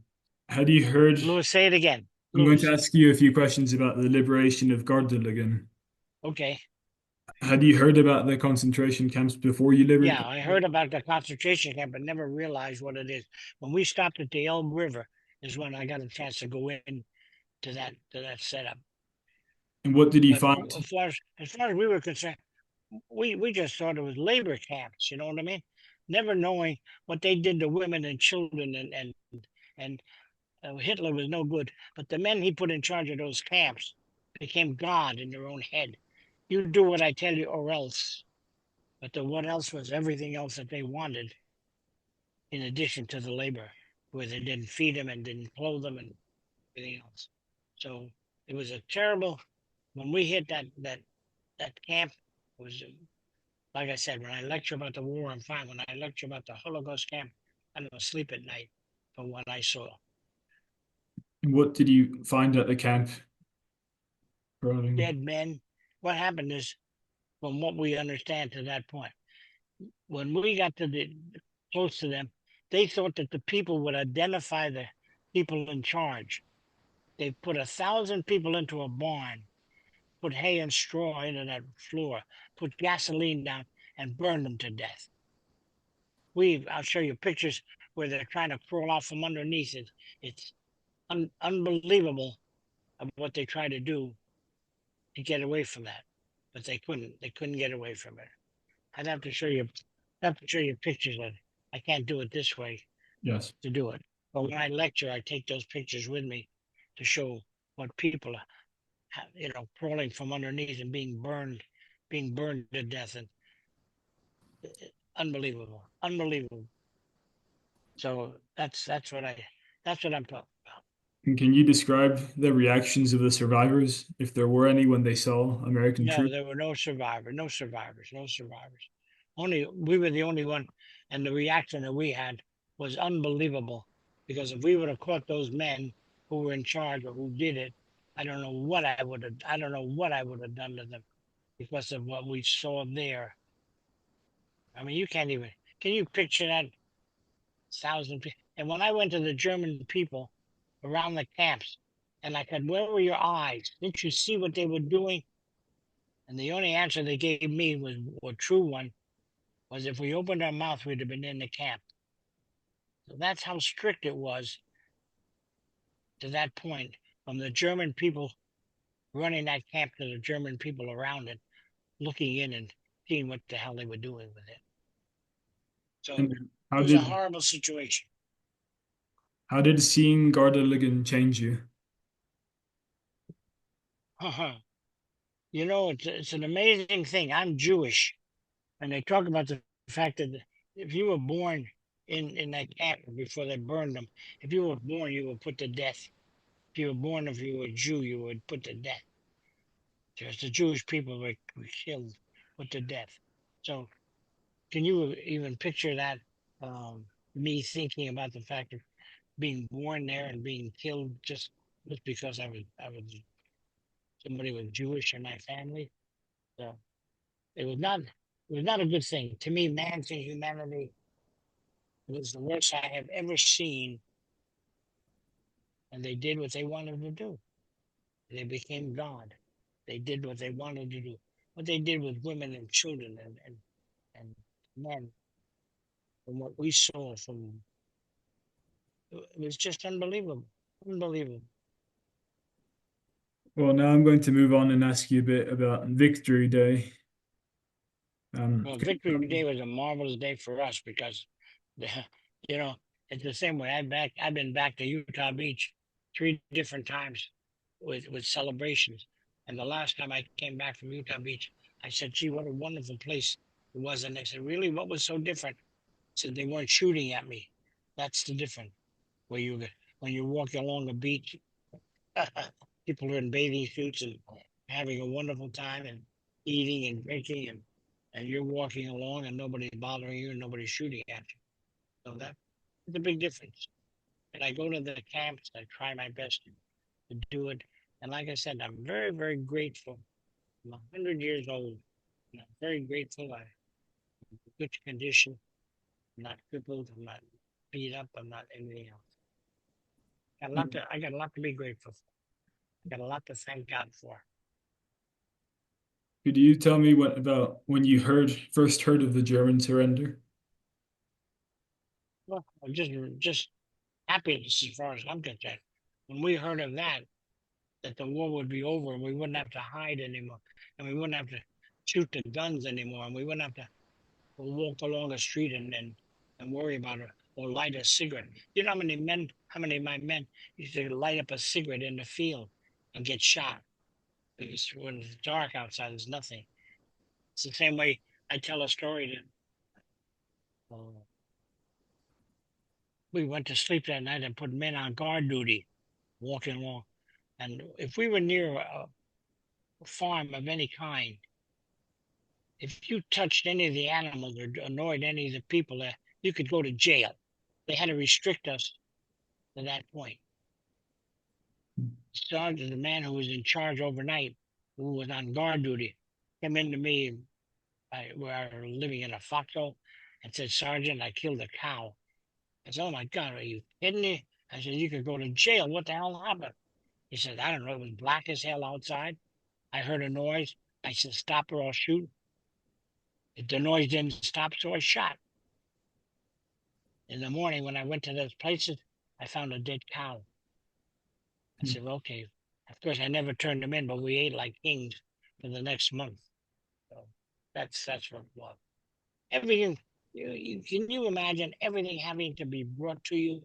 had you heard? Lewis, say it again. I'm going to Lewis. ask you a few questions about the liberation of Gardelegen. Okay. Had you heard about the concentration camps before you Yeah, liberated? I heard about the concentration camp, but never realized what it is. When we stopped at the Elbe River, is when I got a chance to go in to that setup. And what did you But find? as far as we were concerned, we just thought it was labor camps. You know what I mean? Never knowing what they did to women and children, and Hitler was no good. But the men he put in charge of those camps became God in their own head. You do what I tell you, or else. But the what else was everything else that they wanted, in addition to the labor, where they didn't feed them and didn't clothe them and everything else. So it was a terrible. When we hit that camp, it was like I said. When I lecture about the war, I'm fine. When I lecture about the Holocaust camp, I don't sleep at night from what I saw. What did you find at the camp, Irving? Dead men. What happened is, from what we understand to that point, when we got to the close to them, they thought that the people would identify the people in charge. They put 1,000 people into a barn, put hay and straw into that floor, put gasoline down, and burned them to death. I'll show you pictures where they're trying to crawl out from underneath it. It's unbelievable of what they try to do to get away from that, but they couldn't. They couldn't get away from it. I'd have to show you pictures of it. I can't do it this way Yes. to do it. But when I lecture, I take those pictures with me to show what people are, crawling from underneath and being burned to death, and unbelievable, unbelievable. So that's what I'm talking about. And can you describe the reactions of the survivors, if there were any, when they saw American No, troops? there were no survivors, no survivors, no survivors. Only we were the only one, and the reaction that we had was unbelievable. Because if we would have caught those men who were in charge or who did it, I don't know what I would have. I don't know what I would have done to them because of what we saw there. I mean, you can't even. Can you picture that 1,000 people? And when I went to the German people around the camps, and I said, "Where were your eyes? Didn't you see what they were doing?" And the only answer they gave me was a true one was if we opened our mouth, we'd have been in the camp. So that's how strict it was to that point, from the German people running that camp to the German people around it, looking in and seeing what the hell they were doing with it. So And it was a horrible situation. how did seeing Garda change you? It's an amazing thing. I'm Jewish, and they talk about the fact that if you were born in that camp before they burned them, if you were born, you were put to death. If you were a Jew, you were put to death. Just the Jewish people were killed, put to death. So can you even picture that? Me thinking about the fact of being born there and being killed just because I was somebody was Jewish in my family. So it was not a good thing. To me, man's inhumanity was the worst I have ever seen, and they did what they wanted to do. They became God. They did what they wanted to do. What they did with women and children and men, from what we saw from, it was just unbelievable. Unbelievable. Well, now I'm going to move on and ask you a bit about Victory Day. Well, Could you Victory tell me- Day was a marvelous day for us because, the, you know, it's the same way. I've been back to Utah Beach 3 different times with celebrations. And the last time I came back from Utah Beach, I said, "Gee, what a wonderful place it was." And they said, "Really? What was so different?" I said, "They weren't shooting at me. That's the difference. Where you when you're walking along the beach, people are in bathing suits and having a wonderful time and eating and drinking, and you're walking along and nobody's bothering you and nobody's shooting at you. So that's a big difference. And I go to the camps, I try my best to do it. And like I said, I'm very, very grateful. I'm 100 years old. And I'm very grateful. I'm in good condition. I'm not crippled. I'm not beat up. I'm not anything else. I got a lot to be grateful for. I got a lot to thank God for. Could you tell me what about when you first heard of the German surrender? Well, I'm just happiness as far as I'm concerned. When we heard of that the war would be over and we wouldn't have to hide anymore, and we wouldn't have to shoot the guns anymore, and we wouldn't have to walk along the street and worry about it or light a cigarette. You know how many of my men used to light up a cigarette in the field and get shot because when it's dark outside, there's nothing. It's the same way I tell a story that we went to sleep that night and put men on guard duty walking along. And if we were near a farm of any kind, if you touched any of the animals or annoyed any of the people there, you could go to jail. They had to restrict us to that point. Sergeant, the man who was in charge overnight, who was on guard duty, came into me. We were living in a foxhole and said, "Sergeant, I killed a cow." I said, "Oh my God, are you kidding me?" I said, "You could go to jail. What the hell happened?" He said, "I don't know. It was black as hell outside. I heard a noise. I said, 'Stop or I'll shoot.' If the noise didn't stop, so I shot. In the morning, when I went to those places, I found a dead cow. I said, well, okay. Of course, I never turned them in, but we ate like kings for the next month. So that's what it was. Everything. Can you imagine everything having to be brought to you?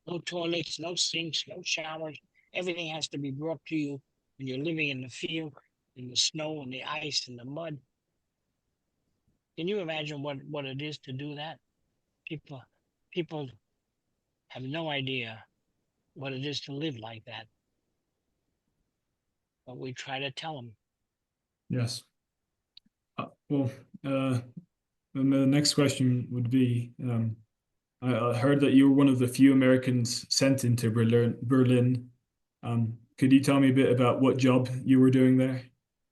No toilets, no sinks, no showers. Everything has to be brought to you when you're living in the field, in the snow, in the ice, in the mud. Can you imagine what it is to do that? People, people have no idea what it is to live like that, but we try to tell them. Yes. Well, and the next question would be, I heard that you were one of the few Americans sent into Berlin. Could you tell me a bit about what job you were doing there?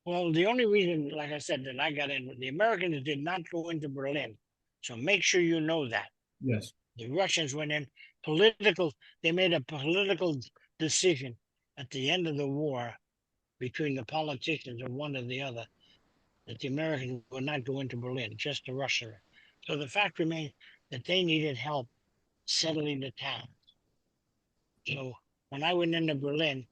Well, the only reason, like I said, that I got in, the Americans did not go into Berlin. So make sure you know that. Yes. The Russians went in political, they made a political decision at the end of the war between the politicians of one or the other that the Americans would not go into Berlin, just the Russians. So the fact remains that they needed help settling the town. So when I went into Berlin,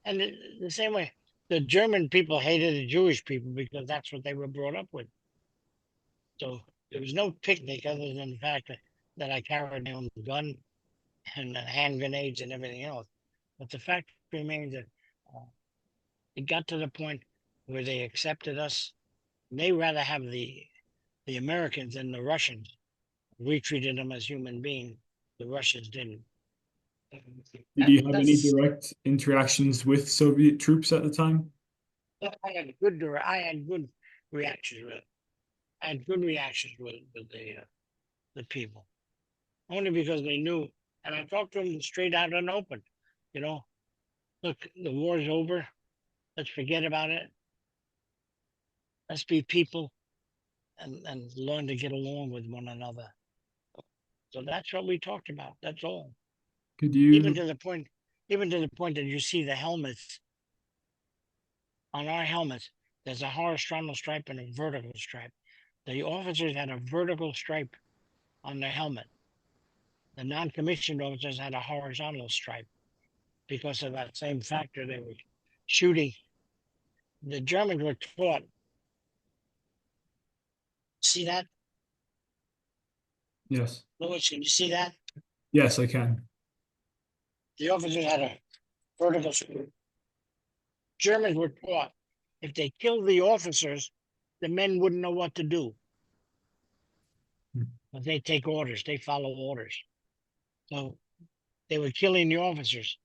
and the same way, the German people hated the Jewish people because that's what they were brought up with. So there was no picnic other than the fact that I carried my own gun and hand grenades and everything else. But the fact remains that uh, it got to the point where they accepted us. They rather have the Americans than the Russians. We treated them as human beings. The Russians didn't. Did you have any That's direct interactions with Soviet troops at the time? I had good reactions with it. I had good reactions with the people only because they knew, and I talked to them straight out and open. You know, look, the war's over. Let's forget about it. Let's be people and learn to get along with one another. So that's what we talked about. That's all. Could Even you? to the point, even to the point that you see the helmets on our helmets. There's a horizontal stripe and a vertical stripe. The officers had a vertical stripe on their helmet. The non-commissioned officers had a horizontal stripe because of that same factor. They were shooting. The Germans were taught. See that, Yes. Louis? Can you see that? Yes, I can. The officers had a vertical stripe. Germans were taught if they killed the officers, the men wouldn't know what to do. But they take orders. They follow orders. So they were killing the officers.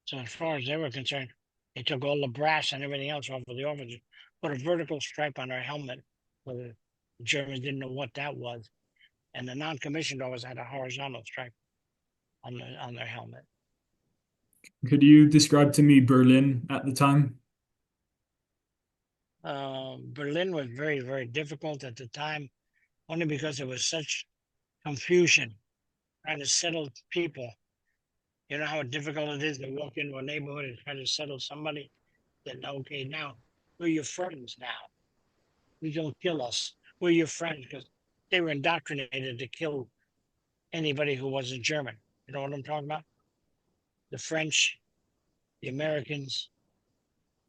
So as far as they were concerned, they took all the brass and everything else off of the officers, put a vertical stripe on their helmet. So the Germans didn't know what that was. And the non-commissioned officers had a horizontal stripe on their helmet. Could you describe to me Berlin at the time? Berlin was very, very difficult at the time, only because there was such confusion trying to settle people. You know how difficult it is to walk into a neighborhood and try to settle somebody? Then, okay, now we're your friends now. We don't kill us. We're your friends because they were indoctrinated to kill anybody who wasn't German. You know what I'm talking about? The French, the Americans,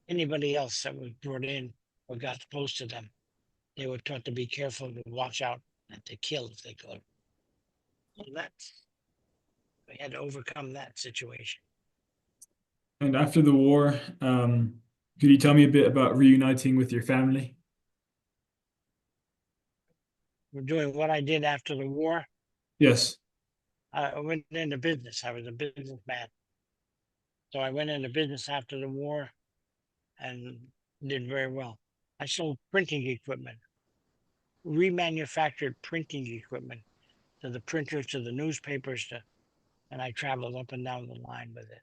anybody else that was brought in or got close to them. They were taught to be careful, to watch out, and to kill if they could. So that's we had to overcome that situation. And after the war, could you tell me a bit about reuniting with your family? We're doing what I did after the war. Yes. I went into business. I was a businessman. So I went into business after the war and did very well. I sold printing equipment, remanufactured printing equipment to the printers, to the newspapers, and I traveled up and down the line with it.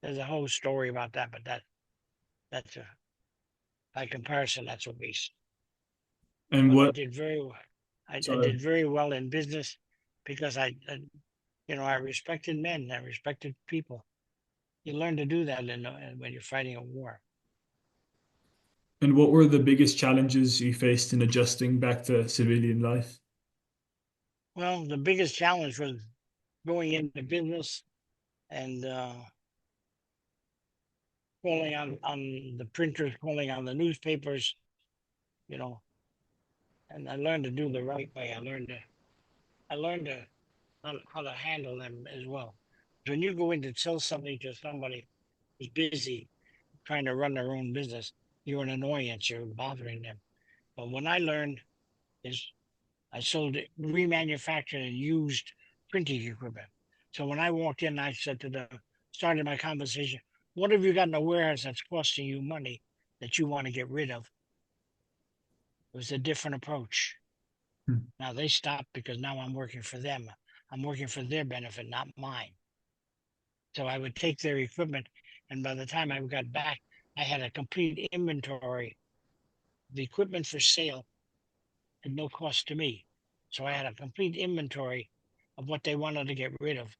There's a whole story about that, but that's a by comparison, that's a waste. And But I what? did very well. I Sorry. did very well in business because I respected men, I respected people. You learn to do that when you're fighting a war. And what were the biggest challenges you faced in adjusting back to civilian life? Well, the biggest challenge was going into business and calling on the printers, calling on the newspapers, you know, and I learned to do the right way. I learned how to handle them as well. When you go in to sell something to somebody who's busy trying to run their own business, you're an annoyance. You're bothering them. But what I learned is I sold remanufactured and used printing equipment. So when I walked in, I said to the started my conversation, "What have you got in the warehouse that's costing you money that you want to get rid of?" It was a different approach. Hmm. Now they stopped because now I'm working for them. I'm working for their benefit, not mine. So I would take their equipment, and by the time I got back, I had a complete inventory. The equipment for sale at no cost to me. So I had a complete inventory of what they wanted to get rid of.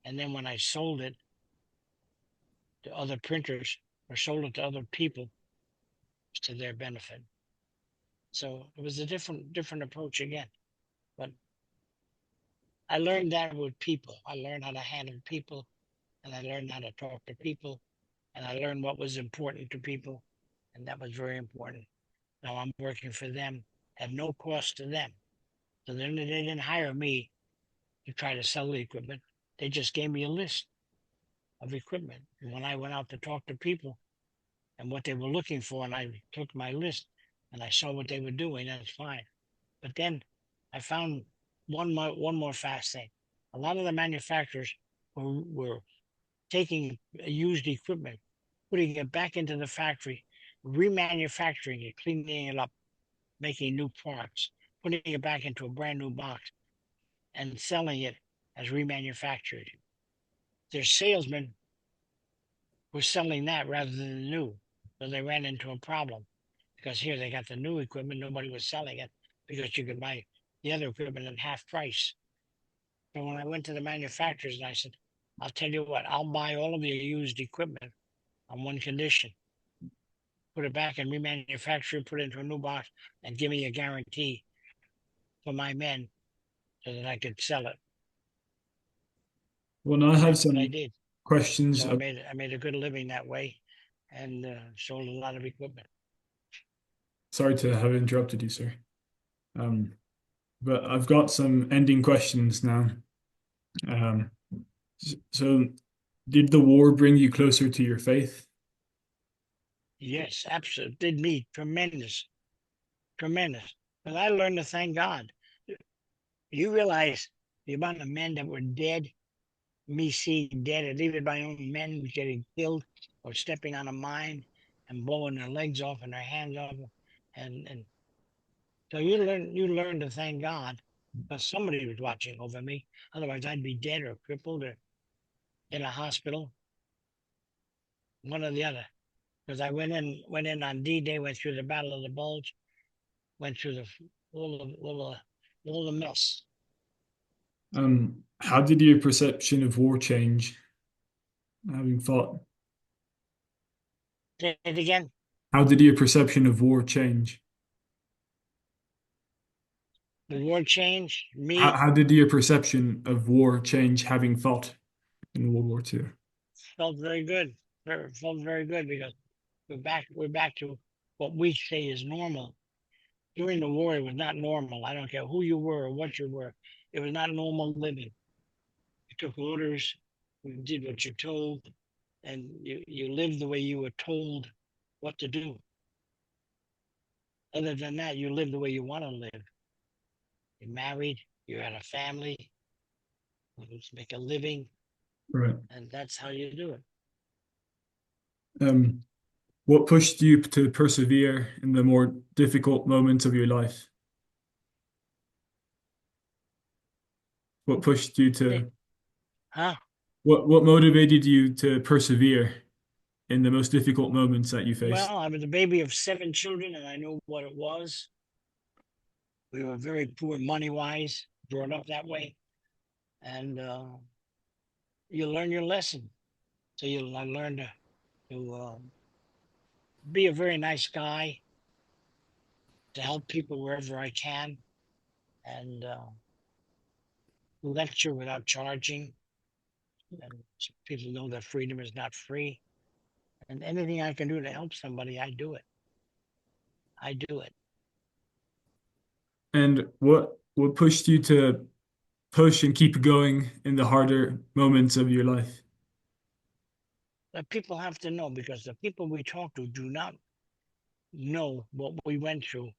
And then when I sold it to other printers or sold it to other people to their benefit. So it was a different approach again. But I learned that with people. I learned how to handle people, and I learned how to talk to people, and I learned what was important to people, and that was very important. Now I'm working for them at no cost to them. So then they didn't hire me to try to sell the equipment. They just gave me a list of equipment. And when I went out to talk to people and what they were looking for, and I took my list and I saw what they were doing, that's fine. But then I found one more fast thing. A lot of the manufacturers were taking used equipment, putting it back into the factory, remanufacturing it, cleaning it up, making new parts, putting it back into a brand new box, and selling it as remanufactured. Their salesmen were selling that rather than the new. So they ran into a problem because here they got the new equipment, nobody was selling it because you could buy the other equipment at half price. So when I went to the manufacturers and I said, "I'll tell you what, I'll buy all of your used equipment on one condition. Put it back and remanufacture it, put it into a new box, and give me a guarantee for my men so that I could sell it." Well, now I And have that's what I some did. questions. So I made a good living that way, and sold a lot of equipment. Sorry to have interrupted you, sir. Um, but I've got some ending questions now. Um, so, did the war bring you closer to your faith? Yes, absolutely. Did me tremendous, tremendous. But I learned to thank God. You realize the amount of men that were dead, me seeing dead, and even my own men getting killed or stepping on a mine and blowing their legs off and their hands off. And so you learn to thank God because somebody was watching over me. Otherwise I'd be dead or crippled or in a hospital, one or the other. Because I went in on D-Day, went through the Battle of the Bulge, went through all the mess. How did your perception of war change having fought? Say it again. How did your perception of war change? The war changed How, me. how did your perception of war change having fought in World War II? Felt very good. Felt very good because we're back to what we say is normal. During the war, it was not normal. I don't care who you were or what you were. It was not normal living. You took orders, you did what you're told, and you lived the way you were told what to do. Other than that, you live the way you want to live. You're married, you had a family, you make a living, Right. and that's how you do it. Um, what pushed you to persevere in the more difficult moments of your life? What pushed you Hey, to, huh? what motivated you to persevere in the most difficult moments that you faced? Well, I was a baby of 7 children, and I knew what it was. We were very poor money wise, brought up that way, and you learn your lesson. So I learned to be a very nice guy, to help people wherever I can, and lecture without charging. And so people know that freedom is not free. And anything I can do to help somebody, I do it. I do it. And what pushed you to push and keep going in the harder moments of your life? That people have to know, because the people we talk to do not know what we went through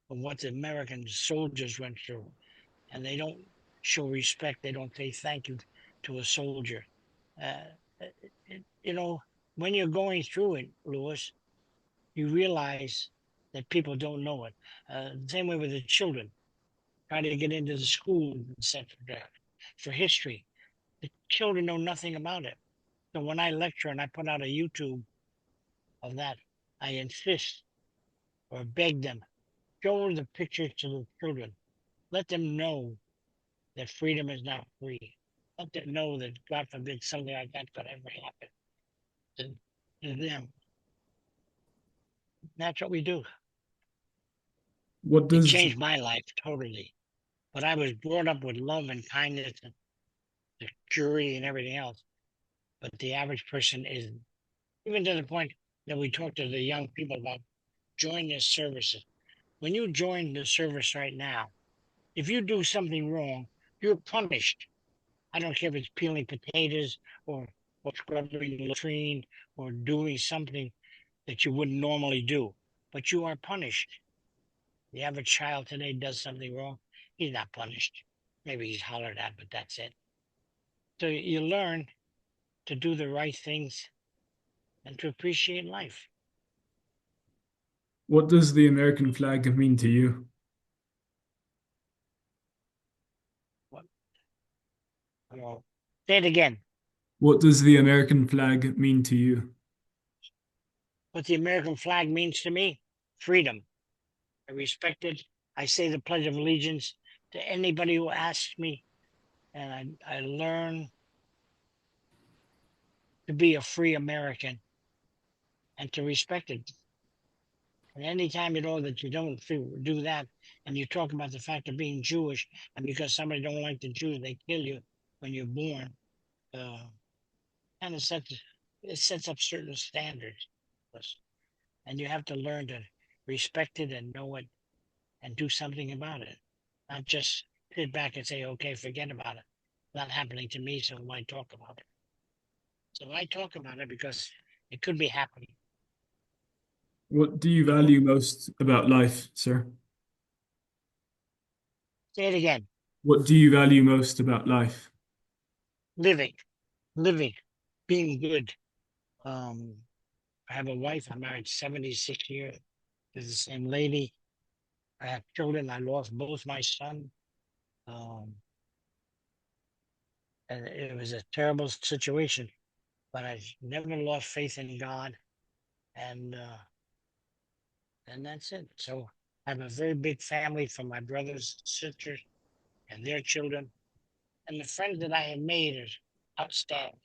or what the American soldiers went through, and they don't show respect. They don't say thank you to a soldier. Uh, you know, when you're going through it, Lewis, you realize that people don't know it. Same way with the children trying to get into the school for history. The children know nothing about it. So when I lecture and I put out a YouTube of that, I insist or beg them, show the pictures to the children. Let them know that freedom is not free. Let them know that, God forbid, something like that could ever happen to, to them. That's what we do. What It does changed my life totally. But I was brought up with love and kindness and security and everything else. But the average person isn't. Even to the point that we talk to the young people about join their services. When you join the service right now, if you do something wrong, you're punished. I don't care if it's peeling potatoes or scrubbing the latrine or doing something that you wouldn't normally do, but you are punished. The average child today does something wrong, he's not punished. Maybe he's hollered at, but that's it. So you learn to do the right things and to appreciate life. what does the American flag mean to you? What, say it again. What does the American flag mean to you? What the American flag means to me: freedom. I respect it. I say the Pledge of Allegiance to anybody who asks me, and I learn to be a free American and to respect it. And anytime you know that you don't do that, and you talk about the fact of being Jewish, and because somebody don't like the Jews, they kill you when you're born, uh, kind of sets up certain standards, and you have to learn to respect it and know it and do something about it, not just sit back and say, "Okay, forget about it." Not happening to me, so why talk about it? So I talk about it because it could be happening. What do you You know, value most about life, sir? say it again. What do you value most about life? Living, living, being good. Um, I have a wife. I'm married 76 years to the same lady. I have children. I lost both my son. Um, and it was a terrible situation, but I never lost faith in God. And that's it. So I have a very big family from my brothers, sisters, and their children. And the friends that I have made are outstanding.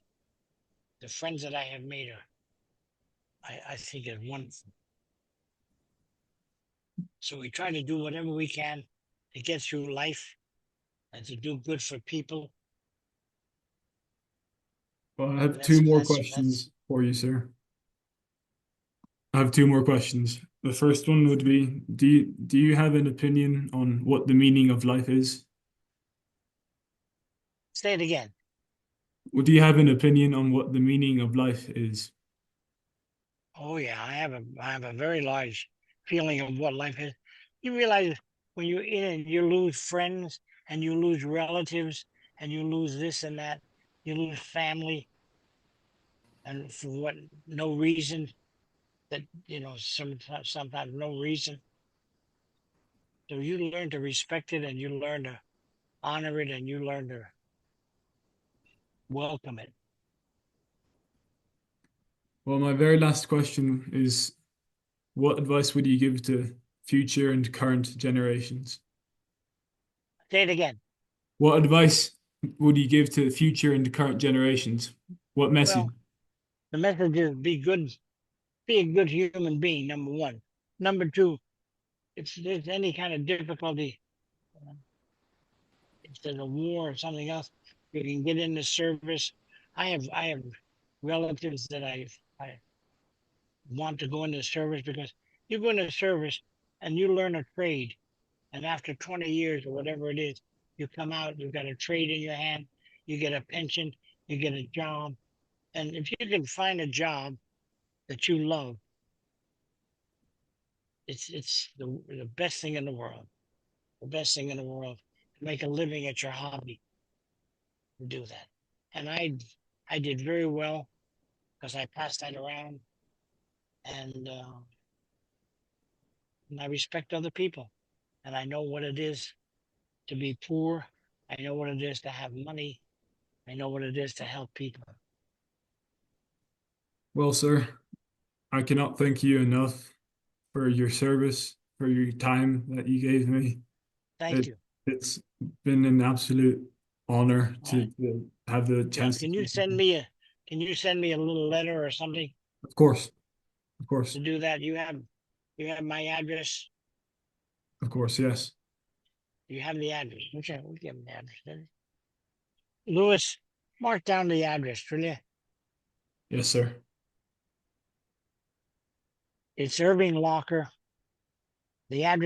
The friends that I have made are, I think, are wonderful. So we try to do whatever we can to get through life and to do good for people. Well, I have And two that's more that's that's questions for you, sir. I have two more questions. The first one would be, do you have an opinion on what the meaning of life is? say it again. Or do you have an opinion on what the meaning of life is? Oh yeah, I have a very large feeling of what life is. You realize when you're in it, you lose friends and you lose relatives and you lose this and that. You lose family, and for what, no reason, that sometimes no reason. So you learn to respect it and you learn to honor it and you learn to welcome it. Well, my very last question is, what advice would you give to future and current generations? Say it again. What advice would you give to future and current generations? What message? Well, the message is be a good human being, number one. Number two, if there's any kind of difficulty, uh, if there's a war or something else, you can get in the service. I have relatives that I want to go into the service, because you go into the service and you learn a trade, And after 20 years or whatever it is, you come out, you've got a trade in your hand, you get a pension, you get a job. And if you can find a job that you love, it's the best thing in the world. The best thing in the world to make a living at your hobby, to do that. And I did very well because I passed that around, and and I respect other people, and I know what it is to be poor. I know what it is to have money. I know what it is to help people. Well, sir, I cannot thank you enough for your service, for your time that you gave me. Thank It you. it's been an absolute honor All right. to have the Well, chance to speak with you. can you send me a little letter or something Of course, of course, to do that? You have my address. of course, yes. You have the address. Okay, we'll give him the address. Lewis, mark down the address, will you? Yes, sir. It's Irving Locker. The address